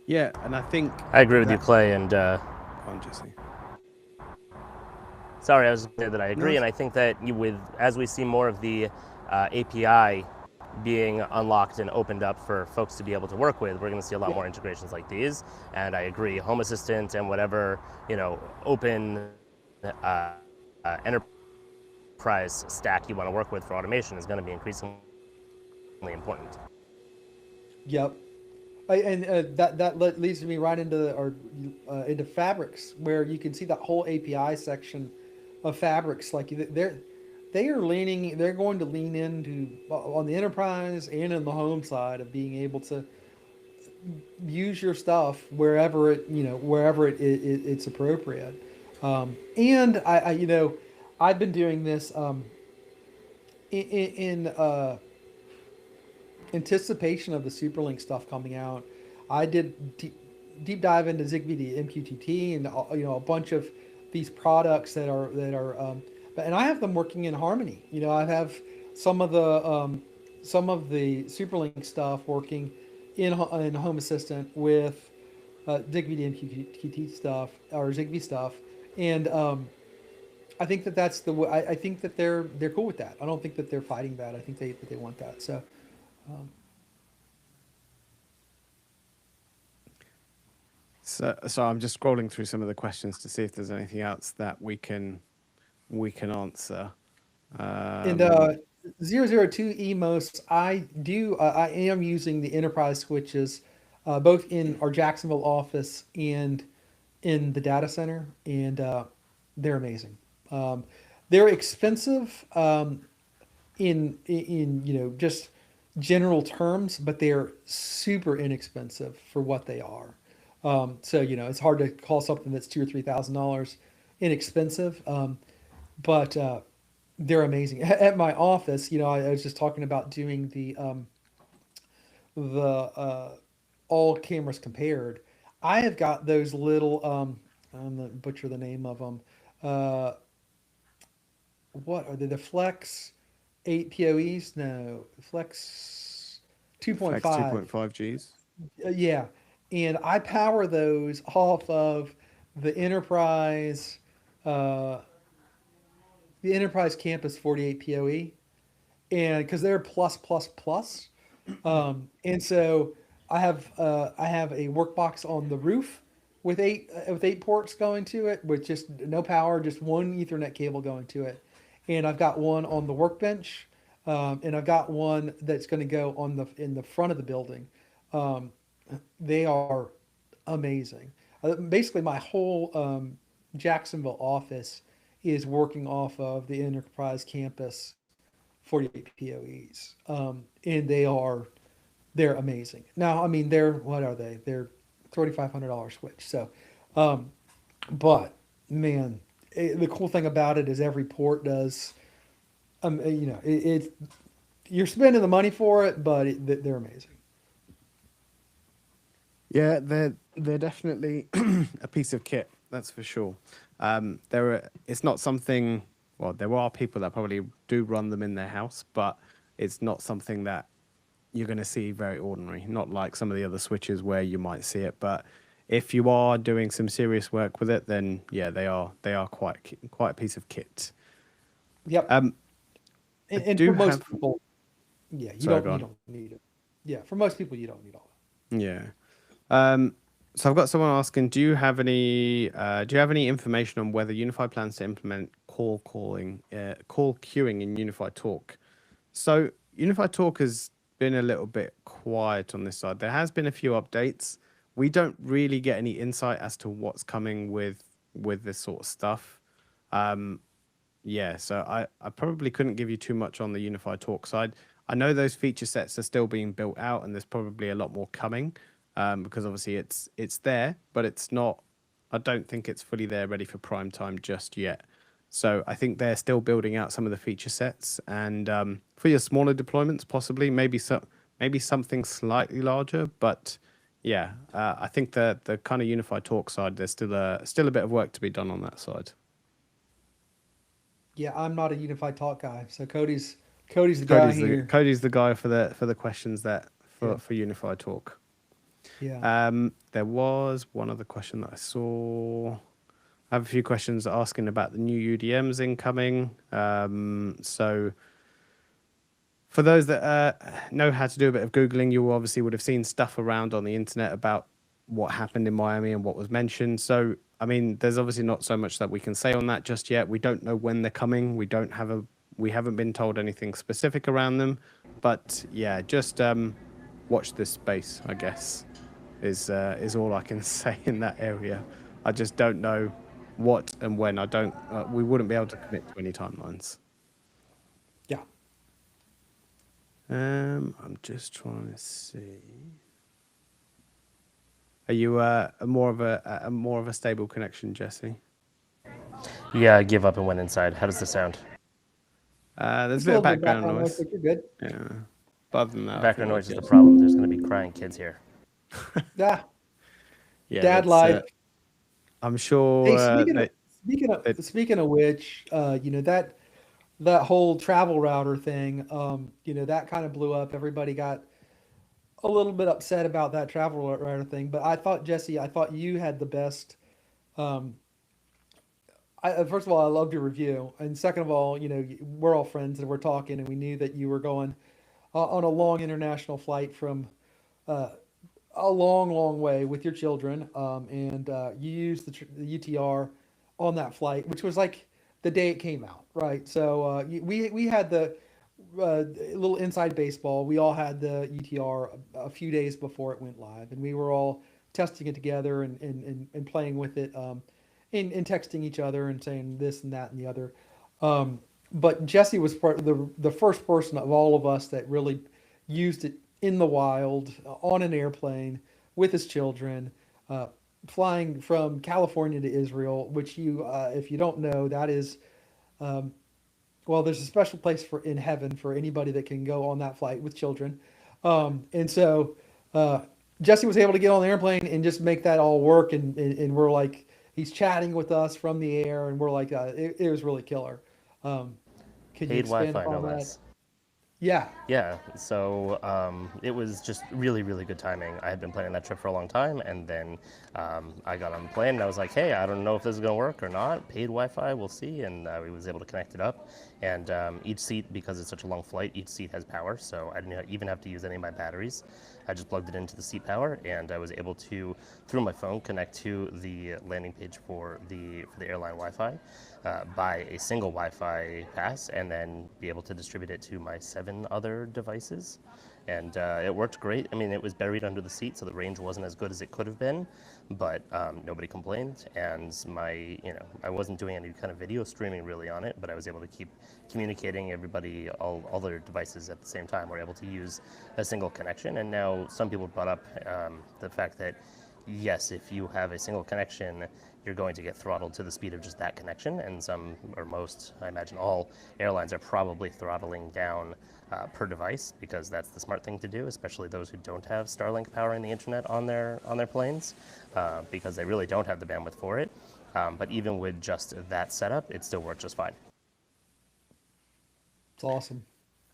Speaker 2: Yeah, and I think
Speaker 1: I agree with you,
Speaker 2: that.
Speaker 1: Clay, and
Speaker 2: Go on, Jesse.
Speaker 1: sorry, I was going to say that I
Speaker 2: No,
Speaker 1: agree, and I think that as we see more of the API being unlocked and opened up for folks to be able to work with, we're going to see a lot
Speaker 3: yeah,
Speaker 1: more integrations like these. And I agree, Home Assistant and whatever open enterprise stack you want to work with for automation is going to be increasingly important.
Speaker 3: yep. And that leads me right into fabrics, where you can see that whole API section of fabrics. Like they're going to lean into on the enterprise and in the home side of being able to use your stuff wherever it's appropriate. And I've been doing this in anticipation of the Superlink stuff coming out. I did deep dive into Zigbee to MQTT and a bunch of these products and I have them working in harmony. I have some of the Superlink stuff working in Home Assistant with Zigbee to MQTT stuff or Zigbee stuff, and I think that's I think that they're cool with that. I don't think that they're fighting that. I think they want that. So
Speaker 2: so I'm just scrolling through some of the questions to see if there's anything else that we can answer.
Speaker 3: And
Speaker 2: Um,
Speaker 3: 002 EMOS, I am using the enterprise switches, both in our Jacksonville office and in the data center, and they're amazing. Um, they're expensive in just general terms, but they're super inexpensive for what they are. So it's hard to call something that's $2,000 or $3,000 inexpensive. But they're amazing. At my office, I was just talking about doing the all cameras compared. I have got those little I'm gonna butcher the name of them. Uh, what are they? The Flex 8 PoEs? No, Flex
Speaker 2: Flex
Speaker 3: 2.5.
Speaker 2: 2.5 Gs.
Speaker 3: Yeah, and I power those off of the enterprise uh, the enterprise campus 48 PoE, and because they're plus plus plus, and so I have a workbox on the roof with eight ports going to it with just no power, just one Ethernet cable going to it, and I've got one on the workbench, and I've got one that's going to go on the in the front of the building. Um, they are amazing. Basically, my whole Jacksonville office is working off of the enterprise campus 48 PoEs, and they're amazing. Now, I mean, what are they? They're $3,500 switch. So, um, but man, the cool thing about it is every port does. You're spending the money for it, but they're amazing.
Speaker 2: Yeah, they're definitely a piece of kit. That's for sure. It's not something. Well, there are people that probably do run them in their house, but it's not something that you're going to see very ordinary. Not like some of the other switches where you might see it, but if you are doing some serious work with it, then yeah, they are quite a piece of kit.
Speaker 3: Yep.
Speaker 2: Um, I
Speaker 3: And
Speaker 2: do
Speaker 3: for most
Speaker 2: have.
Speaker 3: people, yeah,
Speaker 2: Sorry, go
Speaker 3: you
Speaker 2: on.
Speaker 3: don't need it. Yeah, for most people, you don't need all
Speaker 2: Yeah. Um, so I've got someone asking, do you have any information on whether Unified plans to implement call queuing in Unified Talk? So Unified Talk has been a little bit quiet on this side. There has been a few updates. We don't really get any insight as to what's coming with this sort of stuff. Um, yeah, so I probably couldn't give you too much on the Unified Talk side. I know those feature sets are still being built out, and there's probably a lot more coming, because obviously it's there, but it's not. I don't think it's fully there, ready for prime time just yet. So I think they're still building out some of the feature sets, and for your smaller deployments, possibly maybe something slightly larger. But yeah, I think the kind of unified talk side, there's still a bit of work to be done on that side.
Speaker 3: Yeah, I'm not a unified talk guy, so Cody's the guy here.
Speaker 2: Cody's the guy for the questions that
Speaker 3: Yeah,
Speaker 2: for unified talk.
Speaker 3: yeah.
Speaker 2: There was one other question that I saw. I have a few questions asking about the new UDMs incoming. So for those that know how to do a bit of Googling, you obviously would have seen stuff around on the internet about what happened in Miami and what was mentioned. So, I mean, there's obviously not so much that we can say on that just yet. We don't know when they're coming. We haven't been told anything specific around them. But yeah, just watch this space, I guess, is all I can say in that area. I just don't know what and when. I don't. We wouldn't be able to commit to any timelines.
Speaker 3: Yeah.
Speaker 2: I'm just trying to see. Are you more of a stable connection, Jesse?
Speaker 1: Yeah, I give up and went inside. How does this sound?
Speaker 2: There's
Speaker 3: Just
Speaker 2: a
Speaker 3: a
Speaker 2: bit of
Speaker 3: little bit of
Speaker 2: background
Speaker 3: background noise,
Speaker 2: noise.
Speaker 3: but you're good.
Speaker 2: Yeah. But other than that, I think
Speaker 1: Background
Speaker 2: we're
Speaker 1: noise is the
Speaker 2: good.
Speaker 1: problem. There's going to be crying kids here.
Speaker 3: Yeah,
Speaker 2: Yeah,
Speaker 3: dad
Speaker 2: that's.
Speaker 3: life.
Speaker 2: I'm
Speaker 3: Hey,
Speaker 2: sure that
Speaker 3: speaking of which, that whole travel router thing, that kind of blew up. Everybody got a little bit upset about that travel router thing. But I thought, Jesse, I thought you had the best. Um, First of all, I loved your review, and second of all, we're all friends and we're talking, and we knew that you were going on a long international flight from uh, a long, long way with your children, and you used the UTR on that flight, which was like the day it came out, right? So we had the little inside baseball. We all had the UTR a few days before it went live, and we were all testing it together and playing with it, and texting each other and saying this and that and the other. But Jesse was the first person of all of us that really used it in the wild on an airplane with his children, uh, flying from California to Israel, which if you don't know, that is, um, well, there's a special place in heaven for anybody that can go on that flight with children. And so uh, Jesse was able to get on the airplane and just make that all work. And we're like, he's chatting with us from the air, and we're like, it was really killer. Um, can you
Speaker 1: Paid
Speaker 3: expand
Speaker 1: Wi-Fi, no
Speaker 3: upon that?
Speaker 1: less.
Speaker 3: Yeah.
Speaker 1: Yeah, so it was just really, really good timing. I had been planning that trip for a long time, and then I got on the plane, and I was like, hey, I don't know if this is going to work or not. Paid Wi-Fi, we'll see, and we was able to connect it up. And each seat, because it's such a long flight, each seat has power, so I didn't even have to use any of my batteries. I just plugged it into the seat power, and I was able to, through my phone, connect to the landing page for the airline Wi-Fi, buy a single Wi-Fi pass, and then be able to distribute it to my 7 other devices. And it worked great. I mean, it was buried under the seat, so the range wasn't as good as it could have been, but nobody complained. And I wasn't doing any kind of video streaming really on it, but I was able to keep communicating everybody, all their devices at the same time were able to use a single connection. And now some people brought up the fact that yes, if you have a single connection, you're going to get throttled to the speed of just that connection. And some, or most, I imagine all airlines are probably throttling down per device, because that's the smart thing to do, especially those who don't have Starlink powering the internet on their planes, because they really don't have the bandwidth for it. But even with just that setup, it still worked just fine.
Speaker 3: It's awesome.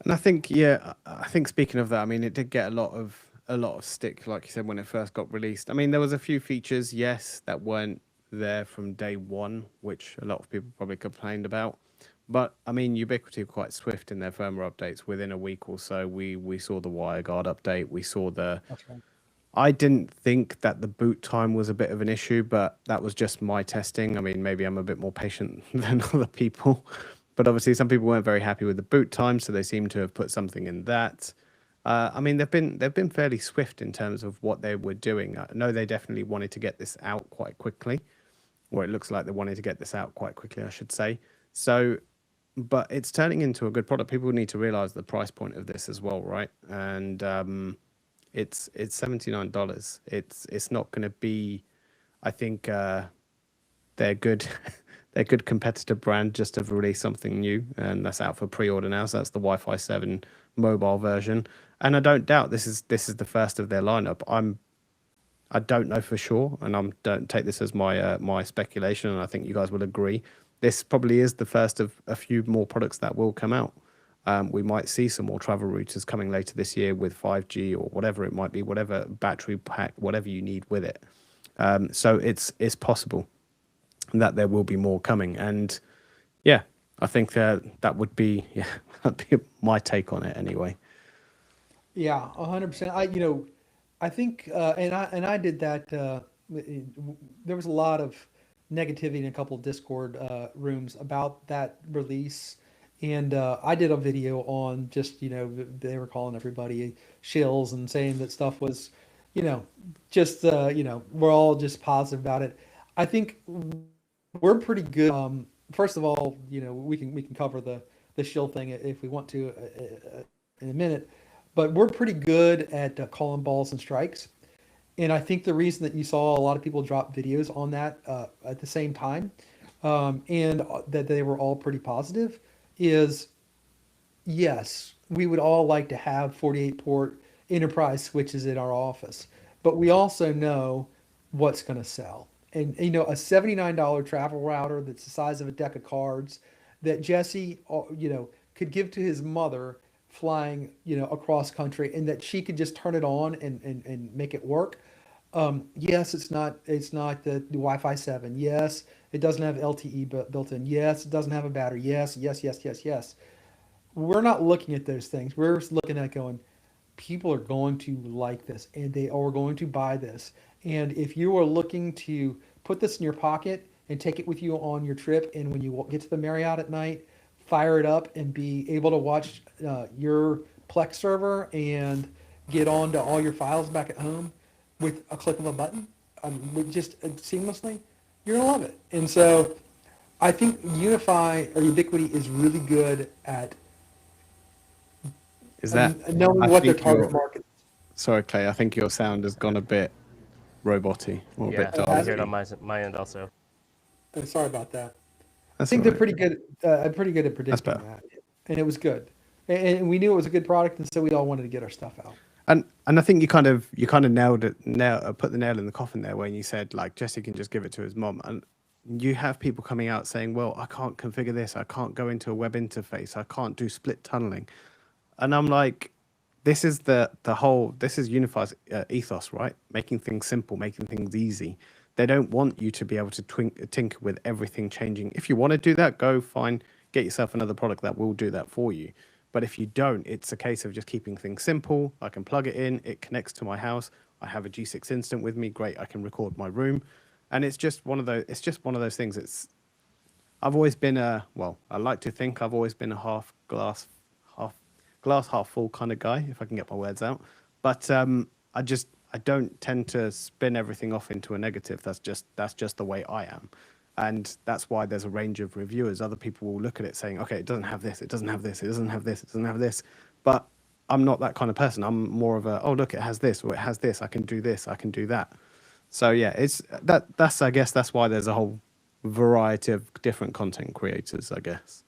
Speaker 2: And I think, yeah, I think speaking of that, I mean, it did get a lot of stick, like you said, when it first got released. I mean, there was a few features, yes, that weren't there from day one, which a lot of people probably complained about. But I mean, Ubiquiti were quite swift in their firmware updates. Within a week or so, we saw the WireGuard update. We saw the.
Speaker 3: That's right.
Speaker 2: I didn't think that the boot time was a bit of an issue, but that was just my testing. I mean, maybe I'm a bit more patient than other people, but obviously some people weren't very happy with the boot time, so they seem to have put something in that. I mean, they've been fairly swift in terms of what they were doing. I know they definitely wanted to get this out quite quickly, or it looks like they wanted to get this out quite quickly, I should say. So, but it's turning into a good product. People need to realize the price point of this as well, right? And it's $79. It's not going to be. I think they're good. they're a good competitor brand just to release something new, and that's out for pre-order now. So that's the Wi-Fi 7 mobile version, and I don't doubt this is the first of their lineup. I don't know for sure, and don't take this as my speculation, and I think you guys will agree. This probably is the first of a few more products that will come out. We might see some more travel routers coming later this year with 5G or whatever it might be, whatever battery pack, whatever you need with it. So it's possible that there will be more coming, and yeah, I think that would be that'd be my take on it anyway.
Speaker 3: Yeah, 100%. I think, and I did that. There was a lot of negativity in a couple of Discord rooms about that release, and I did a video on just they were calling everybody shills and saying that stuff was, you know, just we're all just positive about it. I think we're pretty good. First of all, we can cover the shill thing if we want to in a minute, but we're pretty good at calling balls and strikes. And I think the reason that you saw a lot of people drop videos on that at the same time, and that they were all pretty positive, is yes, we would all like to have 48 port enterprise switches in our office, but we also know what's going to sell. And a $79 travel router that's the size of a deck of cards that Jesse, could give to his mother flying, across country, and that she could just turn it on and make it work. Yes, it's not the Wi-Fi 7. Yes, it doesn't have LTE built in. Yes, it doesn't have a battery. Yes, yes, yes, yes, yes. We're not looking at those things. We're just looking at going, people are going to like this and they are going to buy this. And if you are looking to put this in your pocket and take it with you on your trip, and when you get to the Marriott at night, fire it up and be able to watch your Plex server and get on to all your files back at home with a click of a button, with just seamlessly, you're gonna love it. And so I think Unify or Ubiquiti is really good at
Speaker 2: Is that?
Speaker 3: knowing
Speaker 2: I
Speaker 3: what their
Speaker 2: think
Speaker 3: target
Speaker 2: your
Speaker 3: market
Speaker 2: sorry, Clay. I think your sound has gone a bit roboty or a bit
Speaker 1: Yeah,
Speaker 3: is.
Speaker 1: I
Speaker 3: Has
Speaker 1: hear
Speaker 3: it?
Speaker 1: it on my end also.
Speaker 3: Sorry about that. I
Speaker 2: That's all
Speaker 3: think they're
Speaker 2: right.
Speaker 3: pretty good at
Speaker 2: That's
Speaker 3: predicting
Speaker 2: better.
Speaker 3: that, and it was good, and we knew it was a good product, and so we all wanted to get our stuff out.
Speaker 2: And I think you kind of nailed it, put the nail in the coffin there when you said like Jesse can just give it to his mom, and you have people coming out saying, well, I can't configure this, I can't go into a web interface, I can't do split tunneling, and I'm like, this is Unify's ethos, right? Making things simple, making things easy. They don't want you to be able to tinker with everything changing. If you want to do that, go find, get yourself another product that will do that for you. But if you don't, it's a case of just keeping things simple. I can plug it in, it connects to my house. I have a G6 Instant with me. Great, I can record my room, and it's just one of those. It's just one of those things. I've always been I like to think I've always been a half glass half full kind of guy, if I can get my words out. But I don't tend to spin everything off into a negative. That's just the way I am, and that's why there's a range of reviewers. Other people will look at it saying, okay, it doesn't have this, it doesn't have this, it doesn't have this, it doesn't have this. But I'm not that kind of person. I'm more of a, oh look, it has this, or it has this. I can do this, I can do that. So yeah, that's I guess that's why there's a whole variety of different content creators, I guess.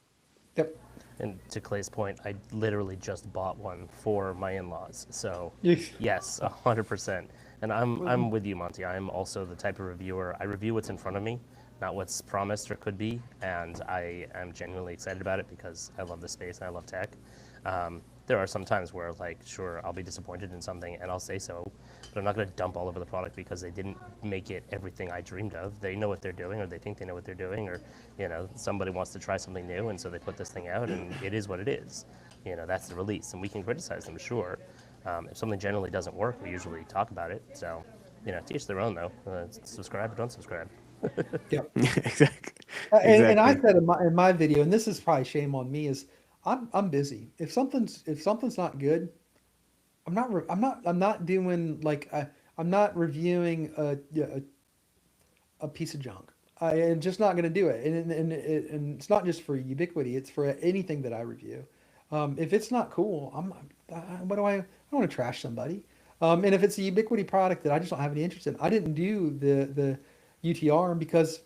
Speaker 3: Yep.
Speaker 1: And to Clay's point, I literally just bought one for my in-laws. So
Speaker 3: Yes.
Speaker 1: yes, 100%. And I'm with you, Monty. I'm also the type of reviewer. I review what's in front of me, not what's promised or could be. And I am genuinely excited about it because I love the space and I love tech. There are some times where, like, sure, I'll be disappointed in something and I'll say so, but I'm not going to dump all over the product because they didn't make it everything I dreamed of. They know what they're doing, or they think they know what they're doing, or, somebody wants to try something new, and so they put this thing out, and it is what it is. That's the release, and we can criticize them, sure. If something generally doesn't work, we usually talk about it. So, to each their own, though. Subscribe or don't subscribe.
Speaker 3: Yep.
Speaker 2: Exactly.
Speaker 3: And I
Speaker 2: Exactly.
Speaker 3: said in my video, and this is probably shame on me, is I'm busy. If something's not good, I'm not doing like I'm not reviewing a piece of junk. I'm just not going to do it. And it's not just for Ubiquiti. It's for anything that I review. If it's not cool, what do I don't want to trash somebody. And if it's a Ubiquiti product that I just don't have any interest in, I didn't do the UTR because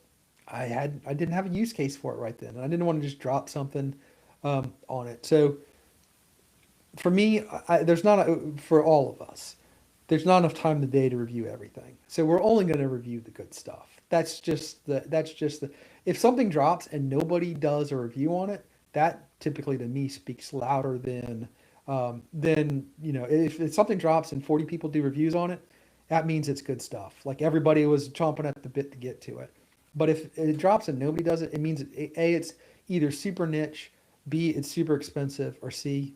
Speaker 3: I didn't have a use case for it right then, and I didn't want to just drop something on it. So for me, there's not for all of us. There's not enough time in the day to review everything. So we're only going to review the good stuff. That's just the if something drops and nobody does a review on it, that typically to me speaks louder than if something drops and 40 people do reviews on it, that means it's good stuff. Like everybody was chomping at the bit to get to it. But if it drops and nobody does it, it means A, it's either super niche, B, it's super expensive, or C,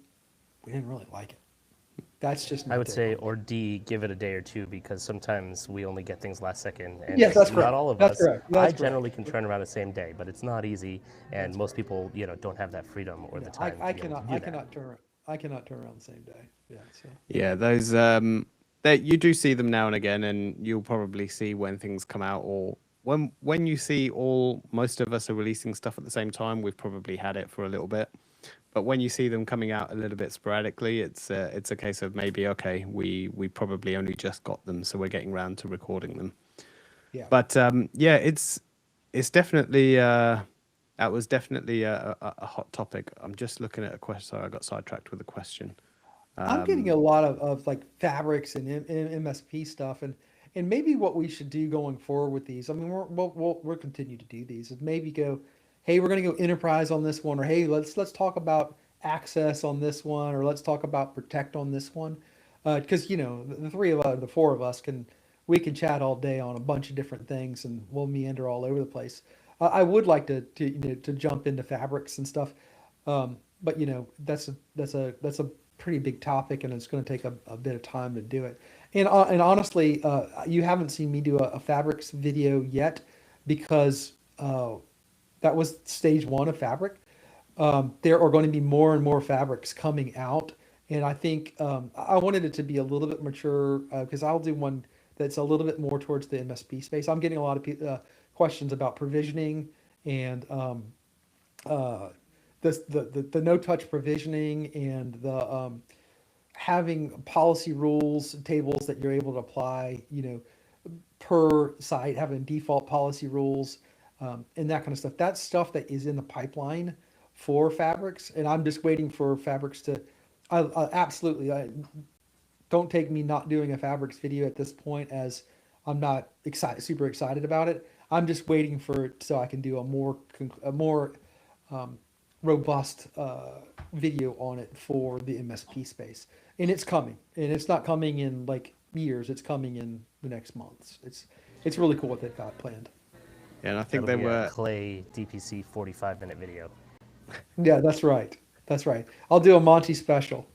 Speaker 3: we didn't really like it. That's just
Speaker 1: I
Speaker 3: my
Speaker 1: would
Speaker 3: take
Speaker 1: say,
Speaker 3: on it.
Speaker 1: or D, give it a day or two because sometimes we only get things last second,
Speaker 3: Yes,
Speaker 1: and
Speaker 3: that's
Speaker 1: not
Speaker 3: correct.
Speaker 1: all of
Speaker 3: That's
Speaker 1: us.
Speaker 3: correct.
Speaker 1: I
Speaker 3: That's correct.
Speaker 1: generally can turn around the same day, but it's not easy, and
Speaker 3: That's
Speaker 1: most
Speaker 3: correct.
Speaker 1: people, don't have that freedom or
Speaker 3: Yeah,
Speaker 1: the time to be able to do that.
Speaker 3: I cannot turn around the same day. Yeah, so
Speaker 2: Yeah, those that you do see them now and again, and you'll probably see when things come out, or when you see all most of us are releasing stuff at the same time. We've probably had it for a little bit, but when you see them coming out a little bit sporadically, it's a case of maybe okay, we probably only just got them, so we're getting round to recording them.
Speaker 3: yeah.
Speaker 2: But yeah, it's definitely that was definitely a hot topic. I'm just looking at a question. Sorry, I got sidetracked with a question.
Speaker 3: I'm getting a lot of like fabrics and MSP stuff, and maybe what we should do going forward with these. I mean, we'll continue to do these. Is maybe go, hey, we're going to go enterprise on this one, or hey, let's talk about access on this one, or let's talk about protect on this one, because the three of us, the four of us we can chat all day on a bunch of different things, and we'll meander all over the place. I would like to jump into fabrics and stuff, but that's a pretty big topic, and it's going to take a bit of time to do it. And honestly, you haven't seen me do a fabrics video yet because that was stage one of fabric. There are going to be more and more fabrics coming out, and I think I wanted it to be a little bit mature because I'll do one that's a little bit more towards the MSP space. I'm getting a lot of questions about provisioning and uh, the no touch provisioning and the having policy rules tables that you're able to apply, per site, having default policy rules, and that kind of stuff. That's stuff that is in the pipeline for fabrics, and I'm just waiting for fabrics to. I absolutely. Don't take me not doing a fabrics video at this point as I'm not super excited about it. I'm just waiting for it so I can do a more um, robust video on it for the MSP space. And it's coming, and it's not coming in like years. It's coming in the next months. It's really cool what they've got planned.
Speaker 2: Yeah, and I think
Speaker 1: That'll
Speaker 2: they
Speaker 1: be a
Speaker 2: were.
Speaker 1: Clay DPC 45-minute video.
Speaker 3: Yeah, that's right. That's right. I'll do a Monty special.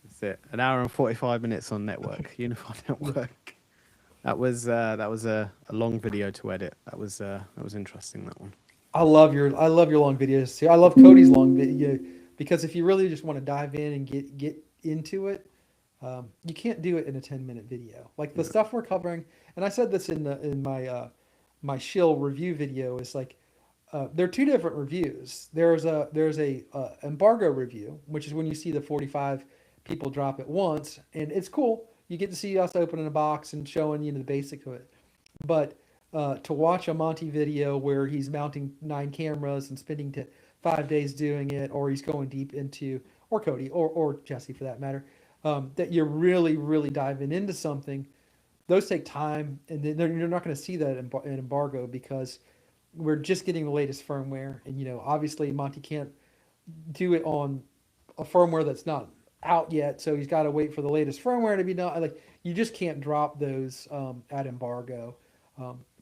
Speaker 2: That's it. An hour and 45 minutes on network, unified network. That was a long video to edit. That was interesting, that one.
Speaker 3: I love your long videos too. I love Cody's long video because if you really just want to dive in and get into it, you can't do it in a 10-minute video. Like the
Speaker 2: No.
Speaker 3: stuff we're covering, and I said this in my shill review video is like there are two different reviews. There's a embargo review, which is when you see the 45 people drop at once, and it's cool. You get to see us opening a box and showing the basic of it. But to watch a Monty video where he's mounting 9 cameras and spending 5 days doing it, or he's going deep into, or Cody, or Jesse for that matter, that you're really, really diving into something, those take time, and then you're not going to see that in embargo because we're just getting the latest firmware, and obviously Monty can't do it on a firmware that's not out yet, so he's got to wait for the latest firmware to be done. Like you just can't drop those at embargo.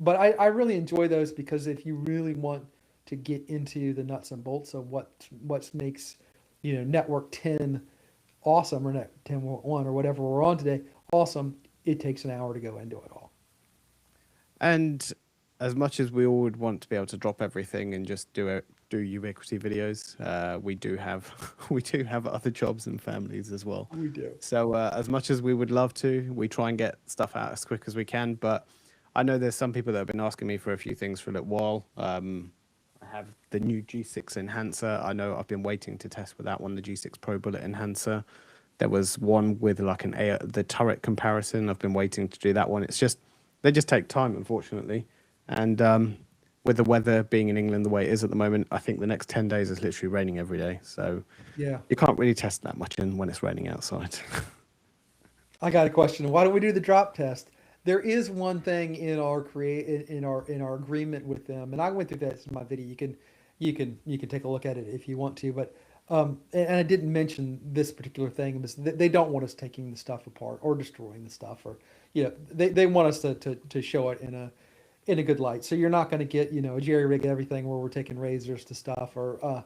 Speaker 3: But I really enjoy those because if you really want to get into the nuts and bolts of what makes Network 10 awesome, or Net 10.1 or whatever we're on today awesome, it takes an hour to go into it all.
Speaker 2: And as much as we all would want to be able to drop everything and just do Ubiquiti videos, we do have we do have other jobs and families as well.
Speaker 3: We do.
Speaker 2: So as much as we would love to, we try and get stuff out as quick as we can. But I know there's some people that have been asking me for a few things for a little while. I have the new G6 enhancer. I know I've been waiting to test with that one, the G6 Pro Bullet enhancer. There was one with like the turret comparison. I've been waiting to do that one. It's just they just take time, unfortunately. And with the weather being in England the way it is at the moment, I think the next 10 days is literally raining every day. So
Speaker 3: Yeah.
Speaker 2: you can't really test that much in when it's raining outside.
Speaker 3: I got a question. Why don't we do the drop test? There is one thing in our in our agreement with them, and I went through that in my video. You can take a look at it if you want to. But and I didn't mention this particular thing, but they don't want us taking the stuff apart or destroying the stuff, or they want us to show it in a good light. So you're not going to get a jerry rig everything where we're taking razors to stuff, or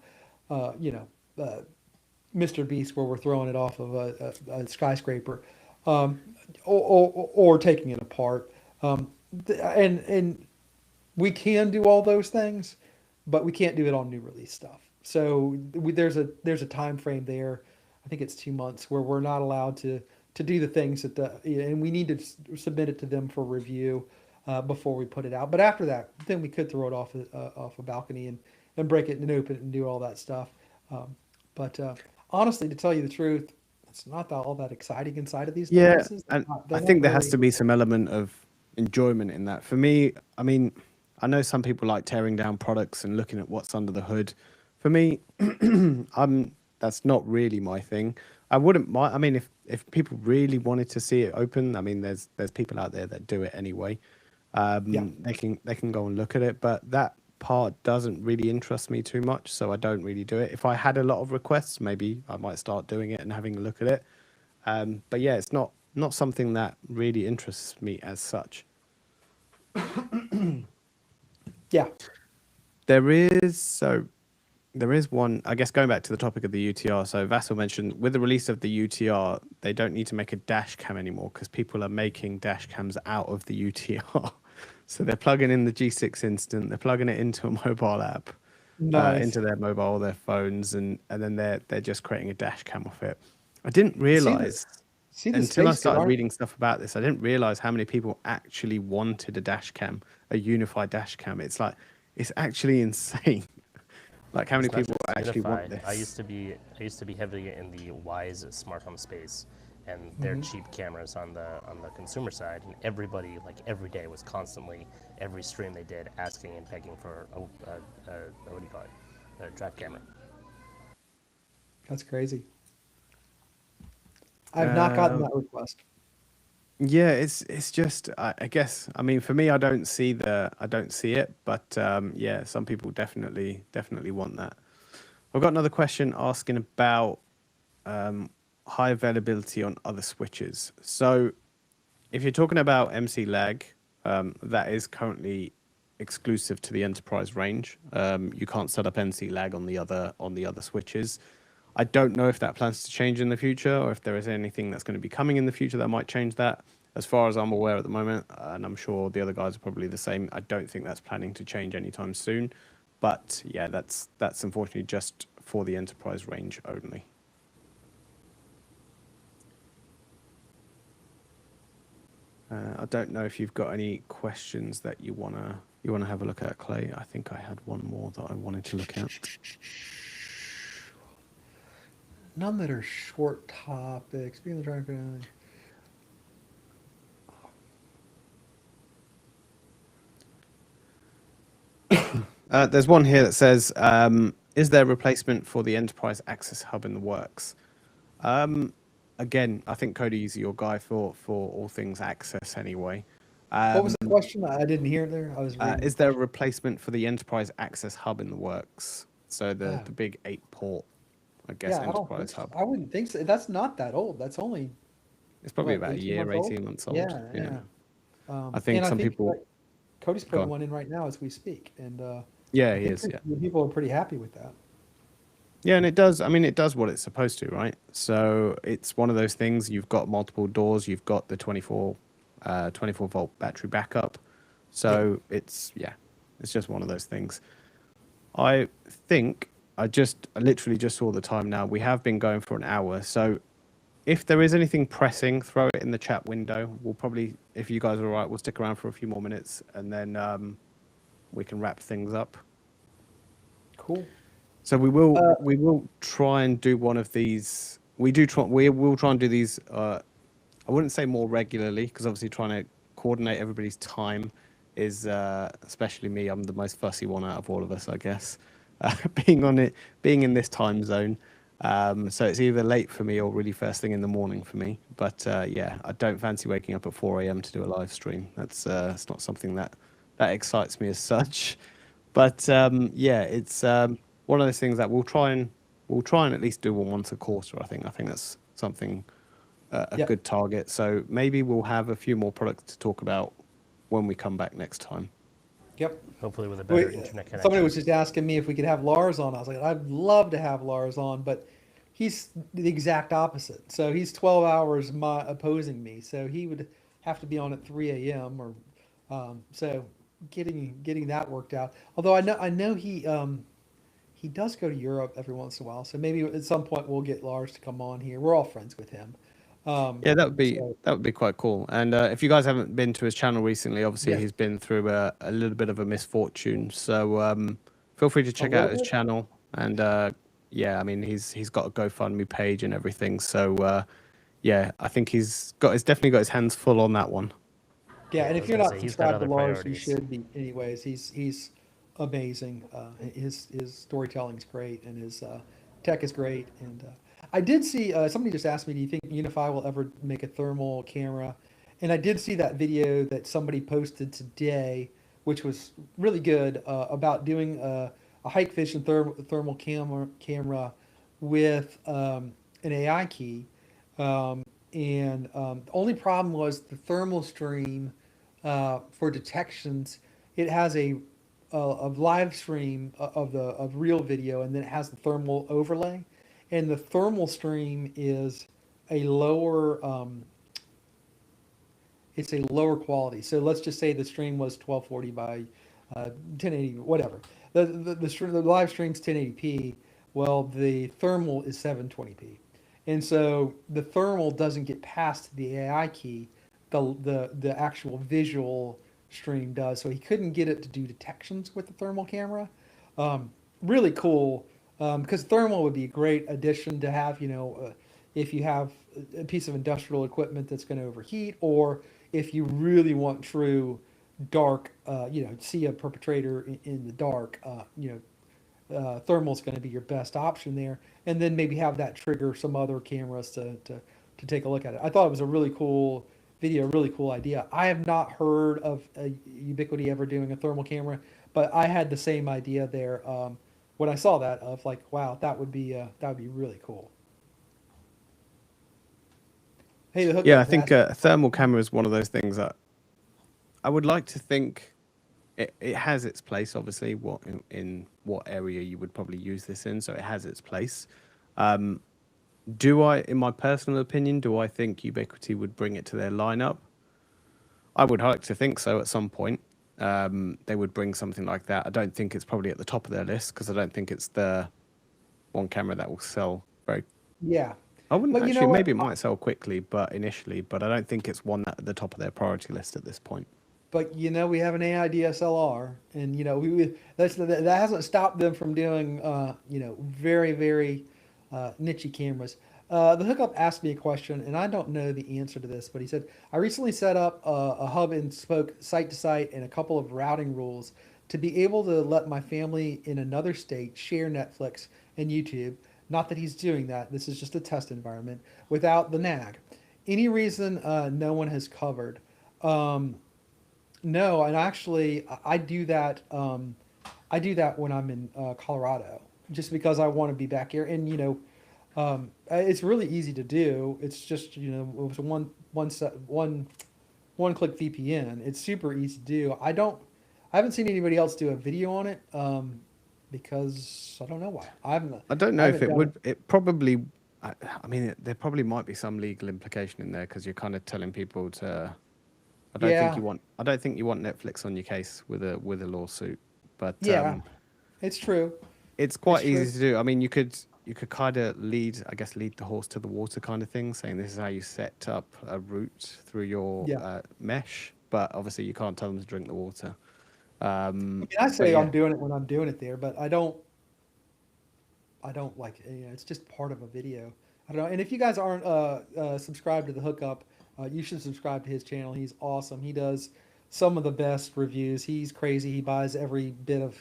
Speaker 3: Mr. Beast where we're throwing it off of a skyscraper, um, or taking it apart. And we can do all those things, but we can't do it on new release stuff. So there's a time frame there. I think it's 2 months where we're not allowed to do the things and we need to submit it to them for review before we put it out. But after that, then we could throw it off a balcony and break it and open it and do all that stuff. But honestly, to tell you the truth, it's not all that exciting inside of these
Speaker 2: Yeah,
Speaker 3: devices.
Speaker 2: and
Speaker 3: They're
Speaker 2: I
Speaker 3: not
Speaker 2: think there has
Speaker 3: really.
Speaker 2: to be some element of enjoyment in that. For me, I mean, I know some people like tearing down products and looking at what's under the hood. For me, that's not really my thing. I wouldn't mind. I mean, if people really wanted to see it open, I mean, there's people out there that do it anyway.
Speaker 3: Yeah.
Speaker 2: They can go and look at it, but that part doesn't really interest me too much, so I don't really do it. If I had a lot of requests, maybe I might start doing it and having a look at it. But yeah, it's not something that really interests me as such.
Speaker 3: Yeah.
Speaker 2: There is one, I guess, going back to the topic of the UTR. So Vassal mentioned with the release of the UTR, they don't need to make a dash cam anymore because people are making dash cams out of the UTR. So they're plugging in the G6 Instant, they're plugging it into a mobile app,
Speaker 3: Nice.
Speaker 2: into their mobile or their phones, and then they're just creating a dash cam off it. I didn't
Speaker 3: See the
Speaker 2: realize
Speaker 3: see the
Speaker 2: until I
Speaker 3: space
Speaker 2: started
Speaker 3: aren't.
Speaker 2: reading stuff about this, I didn't realize how many people actually wanted a dash cam, a unified dash cam. It's like, it's actually insane. Like how many
Speaker 1: It's not
Speaker 2: people
Speaker 1: just
Speaker 2: actually want
Speaker 1: unified. I
Speaker 2: this.
Speaker 1: used to be heavily in the Wise smart home space, and their
Speaker 3: Mhm.
Speaker 1: cheap cameras on the consumer side, and everybody like every day was constantly every stream they did asking and begging for a what do you call it, a drive camera.
Speaker 3: That's crazy. I've not gotten
Speaker 2: Uh,
Speaker 3: that request.
Speaker 2: yeah, it's just I guess, I mean, for me, I don't see it, but yeah, some people definitely want that. I've got another question asking about high availability on other switches. So if you're talking about MC lag, that is currently exclusive to the enterprise range. You can't set up NC lag on the other switches. I don't know if that plans to change in the future or if there is anything that's going to be coming in the future that might change that. As far as I'm aware at the moment, and I'm sure the other guys are probably the same, I don't think that's planning to change anytime soon. But yeah, that's unfortunately just for the enterprise range only. I don't know if you've got any questions that you wanna have a look at, Clay. I think I had one more that I wanted to look at.
Speaker 3: None that are short topics. Being the driver.
Speaker 2: There's one here that says, "Is there a replacement for the enterprise access hub in the works?" Again, I think Cody's your guy for all things access anyway.
Speaker 3: What was the question? I didn't hear it there. I was reading the
Speaker 2: Is there a
Speaker 3: question.
Speaker 2: replacement for the enterprise access hub in the works? So
Speaker 3: Oh,
Speaker 2: the big 8 port, I guess,
Speaker 3: yeah, I don't think
Speaker 2: enterprise
Speaker 3: so.
Speaker 2: hub.
Speaker 3: I wouldn't think so. That's not that old. That's only
Speaker 2: It's probably
Speaker 3: what,
Speaker 2: about a
Speaker 3: 18
Speaker 2: year,
Speaker 3: months old?
Speaker 2: 18 months old.
Speaker 3: Yeah,
Speaker 2: Yeah.
Speaker 3: yeah.
Speaker 2: I
Speaker 3: And
Speaker 2: think
Speaker 3: I
Speaker 2: some
Speaker 3: think
Speaker 2: people
Speaker 3: Cody's
Speaker 2: go
Speaker 3: putting
Speaker 2: on.
Speaker 3: one in right now as we speak, and
Speaker 2: Yeah,
Speaker 3: I
Speaker 2: he
Speaker 3: think
Speaker 2: is. Yeah.
Speaker 3: people are pretty happy with that.
Speaker 2: Yeah, and it does. I mean, it does what it's supposed to, right? So it's one of those things. You've got multiple doors. You've got the 24 volt battery backup.
Speaker 3: Yeah.
Speaker 2: So it's just one of those things. I think I literally just saw the time now. We have been going for an hour. So if there is anything pressing, throw it in the chat window. We'll probably, if you guys are all right, we'll stick around for a few more minutes and then we can wrap things up.
Speaker 3: Cool.
Speaker 2: So
Speaker 3: Uh,
Speaker 2: we will try and do one of these. We will try and do these. I wouldn't say more regularly because obviously trying to coordinate everybody's time is especially me. I'm the most fussy one out of all of us, I guess. Being on it, being in this time zone, so it's either late for me or really first thing in the morning for me. But yeah, I don't fancy waking up at 4 a.m. to do a live stream. It's not something that excites me as such. But yeah, it's one of those things that we'll try and at least do one once a quarter. I think that's something a
Speaker 3: Yep.
Speaker 2: good target. So maybe we'll have a few more products to talk about when we come back next time.
Speaker 3: Yep.
Speaker 1: Hopefully with a better
Speaker 3: We,
Speaker 1: internet
Speaker 3: somebody
Speaker 1: connection.
Speaker 3: was just asking me if we could have Lars on. I was like, I'd love to have Lars on, but he's the exact opposite. So he's 12 hours opposing me. So he would have to be on at 3 a.m. or so getting that worked out. Although I know he does go to Europe every once in a while. So maybe at some point we'll get Lars to come on here. We're all friends with him. Um,
Speaker 2: Yeah, that would be
Speaker 3: so
Speaker 2: that would be quite cool. And if you guys haven't been to his channel recently, obviously
Speaker 3: yes,
Speaker 2: he's been through a little bit of a misfortune. So feel free to
Speaker 3: a
Speaker 2: check
Speaker 3: little
Speaker 2: out his
Speaker 3: bit.
Speaker 2: channel. And yeah, I mean he's got a GoFundMe page and everything. So yeah, I think he's definitely got his hands full on that one.
Speaker 3: Yeah,
Speaker 1: Yeah,
Speaker 3: and
Speaker 1: I
Speaker 3: if
Speaker 1: was
Speaker 3: you're
Speaker 1: gonna
Speaker 3: not
Speaker 1: say he's got
Speaker 3: subscribed to
Speaker 1: other
Speaker 3: Lars, you
Speaker 1: priorities.
Speaker 3: should be. Anyways, he's amazing. His storytelling's great, and his tech is great. And I did see somebody just asked me, "Do you think Unify will ever make a thermal camera?" And I did see that video that somebody posted today, which was really good about doing a hike vision thermal camera with an AI key. Um, and the only problem was the thermal stream for detections. It has a live stream of real video, and then it has the thermal overlay. And the thermal stream is a lower it's a lower quality. So let's just say the stream was 1240 by 1080, whatever. The live stream's 1080p. Well, the thermal is 720p, and so the thermal doesn't get past the AI key. The actual visual stream does. So he couldn't get it to do detections with the thermal camera. Um, Really cool, because thermal would be a great addition to have. If you have a piece of industrial equipment that's going to overheat, or if you really want true dark, see a perpetrator in the dark, thermal is going to be your best option there. And then maybe have that trigger some other cameras to take a look at it. I thought it was a really cool video, really cool idea. I have not heard of Ubiquiti ever doing a thermal camera, but I had the same idea there when I saw that of like, wow, that would be really cool. Hey, the
Speaker 2: Yeah, I
Speaker 3: hookup
Speaker 2: think
Speaker 3: asked.
Speaker 2: a thermal camera is one of those things that I would like to think it has its place. Obviously, what in what area you would probably use this in, so it has its place. Do I, in my personal opinion, do I think Ubiquiti would bring it to their lineup? I would like to think so at some point. They would bring something like that. I don't think it's probably at the top of their list because I don't think it's the one camera that will sell very.
Speaker 3: Yeah,
Speaker 2: I wouldn't
Speaker 3: but you
Speaker 2: actually.
Speaker 3: know what?
Speaker 2: Maybe it might sell quickly, but initially, but I don't think it's one that at the top of their priority list at this point.
Speaker 3: But we have an AI DSLR, and that hasn't stopped them from doing very very niche cameras. The hookup asked me a question, and I don't know the answer to this, but he said I recently set up a hub and spoke site to site and a couple of routing rules to be able to let my family in another state share Netflix and YouTube. Not that he's doing that. This is just a test environment without the nag. Any reason no one has covered. Um, no, and actually, I do that. I do that when I'm in Colorado, just because I want to be back here. And it's really easy to do. It's just with one click VPN. It's super easy to do. I haven't seen anybody else do a video on it because I don't know why.
Speaker 2: I don't
Speaker 3: I
Speaker 2: know if
Speaker 3: haven't
Speaker 2: it
Speaker 3: done it.
Speaker 2: would. It probably. I mean, there probably might be some legal implication in there because you're kind of telling people to. I don't think
Speaker 3: Yeah,
Speaker 2: you want. I don't think you want Netflix on your case with a lawsuit. But
Speaker 3: yeah, it's true.
Speaker 2: it's
Speaker 3: It's
Speaker 2: quite
Speaker 3: true.
Speaker 2: easy to do. I mean, you could kind of lead the horse to the water kind of thing, saying this is how you set up a route through your
Speaker 3: Yeah.
Speaker 2: mesh. But obviously, you can't tell them to drink the water.
Speaker 3: I mean, I
Speaker 2: But
Speaker 3: say
Speaker 2: yeah,
Speaker 3: I'm doing it when I'm doing it there, but I don't. I don't like it. It's just part of a video. I don't know. And if you guys aren't subscribed to the hookup, you should subscribe to his channel. He's awesome. He does some of the best reviews. He's crazy. He buys every bit of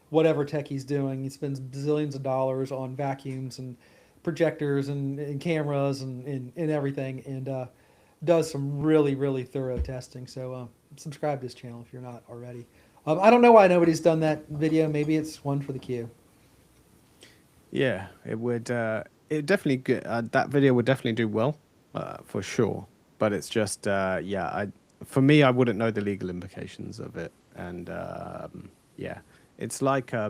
Speaker 3: whatever tech he's doing. He spends bazillions of dollars on vacuums and projectors and cameras and everything, and does some really really thorough testing. So subscribe to his channel if you're not already. I don't know why nobody's done that video. Maybe it's one for the queue.
Speaker 2: Yeah, it would. It definitely that video would definitely do well, for sure. But it's just, yeah. For me, I wouldn't know the legal implications of it, and yeah, it's like I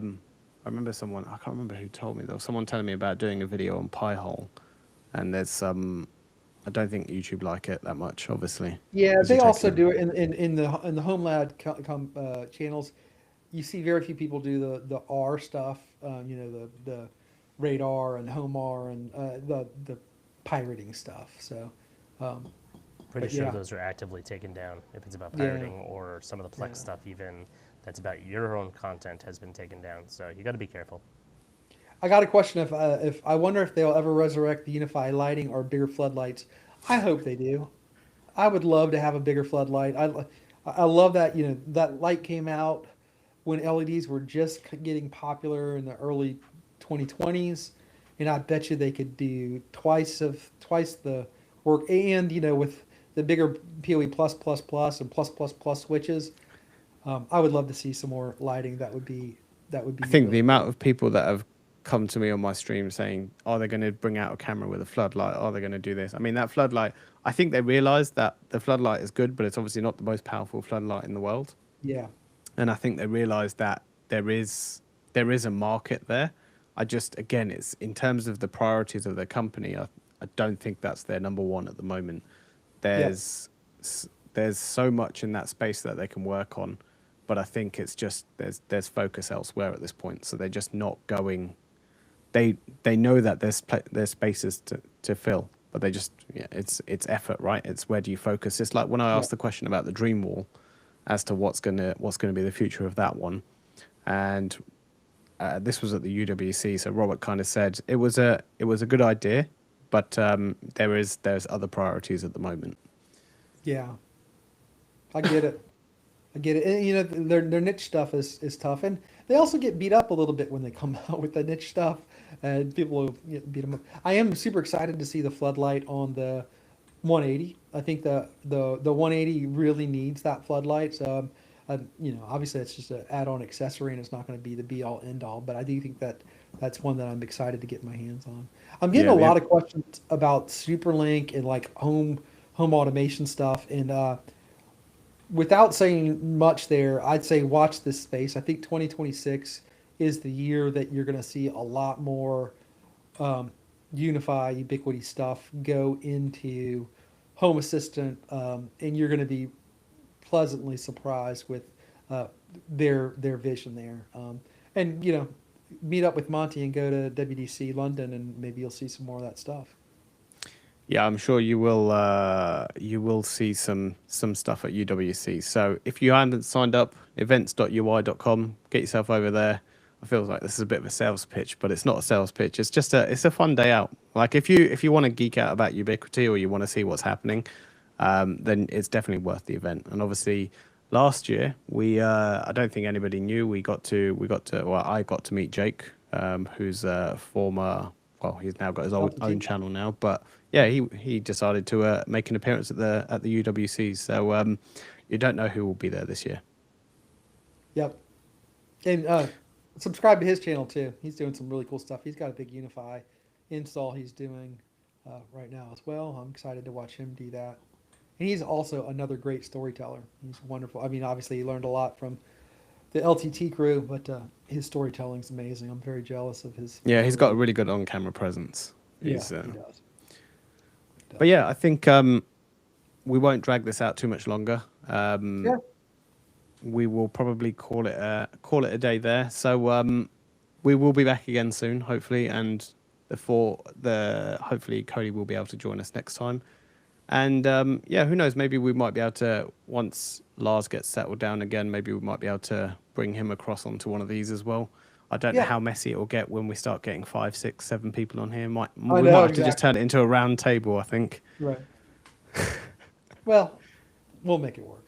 Speaker 2: remember someone. I can't remember who told me. There was someone telling me about doing a video on Piehole, and there's some. I don't think YouTube like it that much, obviously.
Speaker 3: Yeah,
Speaker 2: 'Cause
Speaker 3: they
Speaker 2: you're
Speaker 3: also
Speaker 2: taking-
Speaker 3: do it in the home lab channels. You see very few people do the R stuff. You know, the radar and homar and the pirating stuff. So, um,
Speaker 1: Pretty
Speaker 3: but
Speaker 1: sure
Speaker 3: yeah,
Speaker 1: those are actively taken down if it's about
Speaker 3: yeah,
Speaker 1: pirating, or some of the Plex
Speaker 3: yeah.
Speaker 1: stuff even that's about your own content has been taken down. So you got to be careful.
Speaker 3: I got a question. If I wonder if they'll ever resurrect the Unify lighting or bigger floodlights. I hope they do. I would love to have a bigger floodlight. I love that, you know, that light came out when LEDs were just getting popular in the early 2020s, and I bet you they could do twice the work, and you know, with the bigger PoE and plus plus switches. I would love to see some more lighting. That would be
Speaker 2: I think the
Speaker 3: really
Speaker 2: amount
Speaker 3: cool.
Speaker 2: of people that have come to me on my stream saying, "Are they going to bring out a camera with a floodlight? Are they going to do this?" I mean, that floodlight. I think they realise that the floodlight is good, but it's obviously not the most powerful floodlight in the world.
Speaker 3: Yeah,
Speaker 2: And I think they realise that there is a market there. I just, again, it's in terms of the priorities of their company. I don't think that's their number one at the moment.
Speaker 3: yep,
Speaker 2: There's there's so much in that space that they can work on, but I think it's just there's focus elsewhere at this point. So they're just not going. They know that there's spaces to fill, but they just, yeah, it's effort, right? It's where do you focus? It's like when I
Speaker 3: yep,
Speaker 2: asked the question about the dream wall, as to what's gonna be the future of that one, and this was at the UWC. So Robert kind of said it was a good idea, but there's other priorities at the moment.
Speaker 3: yeah. I get it. I get it. And, you know, their niche stuff is tough, and they also get beat up a little bit when they come out with the niche stuff, and people will, you know, beat them up. I am super excited to see the floodlight on the 180. I think the 180 really needs that floodlight. So, you know, obviously it's just an add-on accessory, and it's not going to be the be-all end-all. But I do think that that's one that I'm excited to get my hands on. I'm getting
Speaker 2: Yeah,
Speaker 3: a
Speaker 2: we
Speaker 3: lot
Speaker 2: have.
Speaker 3: of questions about SuperLink and like home automation stuff, and without saying much there, I'd say watch this space. I think 2026 is the year that you're going to see a lot more um, Unify Ubiquiti stuff go into Home Assistant, and you're going to be pleasantly surprised with uh, their vision there. And you know, meet up with Monty and go to WDC London, and maybe you'll see some more of that stuff.
Speaker 2: Yeah, I'm sure you will see some stuff at UWC. So if you haven't signed up, events.ui.com, get yourself over there. I feel like this is a bit of a sales pitch, but it's not a sales pitch. It's a fun day out. Like if you want to geek out about Ubiquiti, or you want to see what's happening, then it's definitely worth the event. And obviously, last year I don't think anybody knew, well, I got to meet Jake, who's a former, well, he's now got his own
Speaker 3: LTT.
Speaker 2: channel now, but yeah, he decided to make an appearance at the UWC. So you don't know who will be there this year.
Speaker 3: Yep. And subscribe to his channel too. He's doing some really cool stuff. He's got a big Unify install he's doing right now as well. I'm excited to watch him do that. And he's also another great storyteller. He's wonderful. I mean, obviously, he learned a lot from the LTT crew, but his storytelling's amazing. I'm very jealous of his
Speaker 2: Yeah, he's got a
Speaker 3: ability.
Speaker 2: really good on-camera presence.
Speaker 3: Yeah,
Speaker 2: He's
Speaker 3: he does. He
Speaker 2: But
Speaker 3: does.
Speaker 2: yeah, I think we won't drag this out too much longer.
Speaker 3: Sure.
Speaker 2: We will probably call it a day there. So we will be back again soon, hopefully, and hopefully Cody will be able to join us next time. And yeah, who knows? Maybe we might be able to, once Lars gets settled down again, maybe we might be able to bring him across onto one of these as well. I don't know
Speaker 3: Yeah,
Speaker 2: how messy it will get when we start getting 5, 6, 7 people on here.
Speaker 3: I
Speaker 2: We might
Speaker 3: know
Speaker 2: have to just
Speaker 3: exactly.
Speaker 2: turn it into a round table, I think.
Speaker 3: Right. Well, we'll make it work.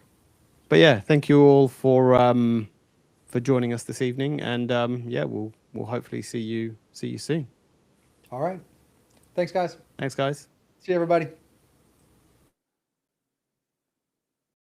Speaker 2: But yeah, thank you all for joining us this evening, and yeah, we'll hopefully see you soon.
Speaker 3: All right. Thanks, guys.
Speaker 2: Thanks, guys.
Speaker 3: See you, everybody.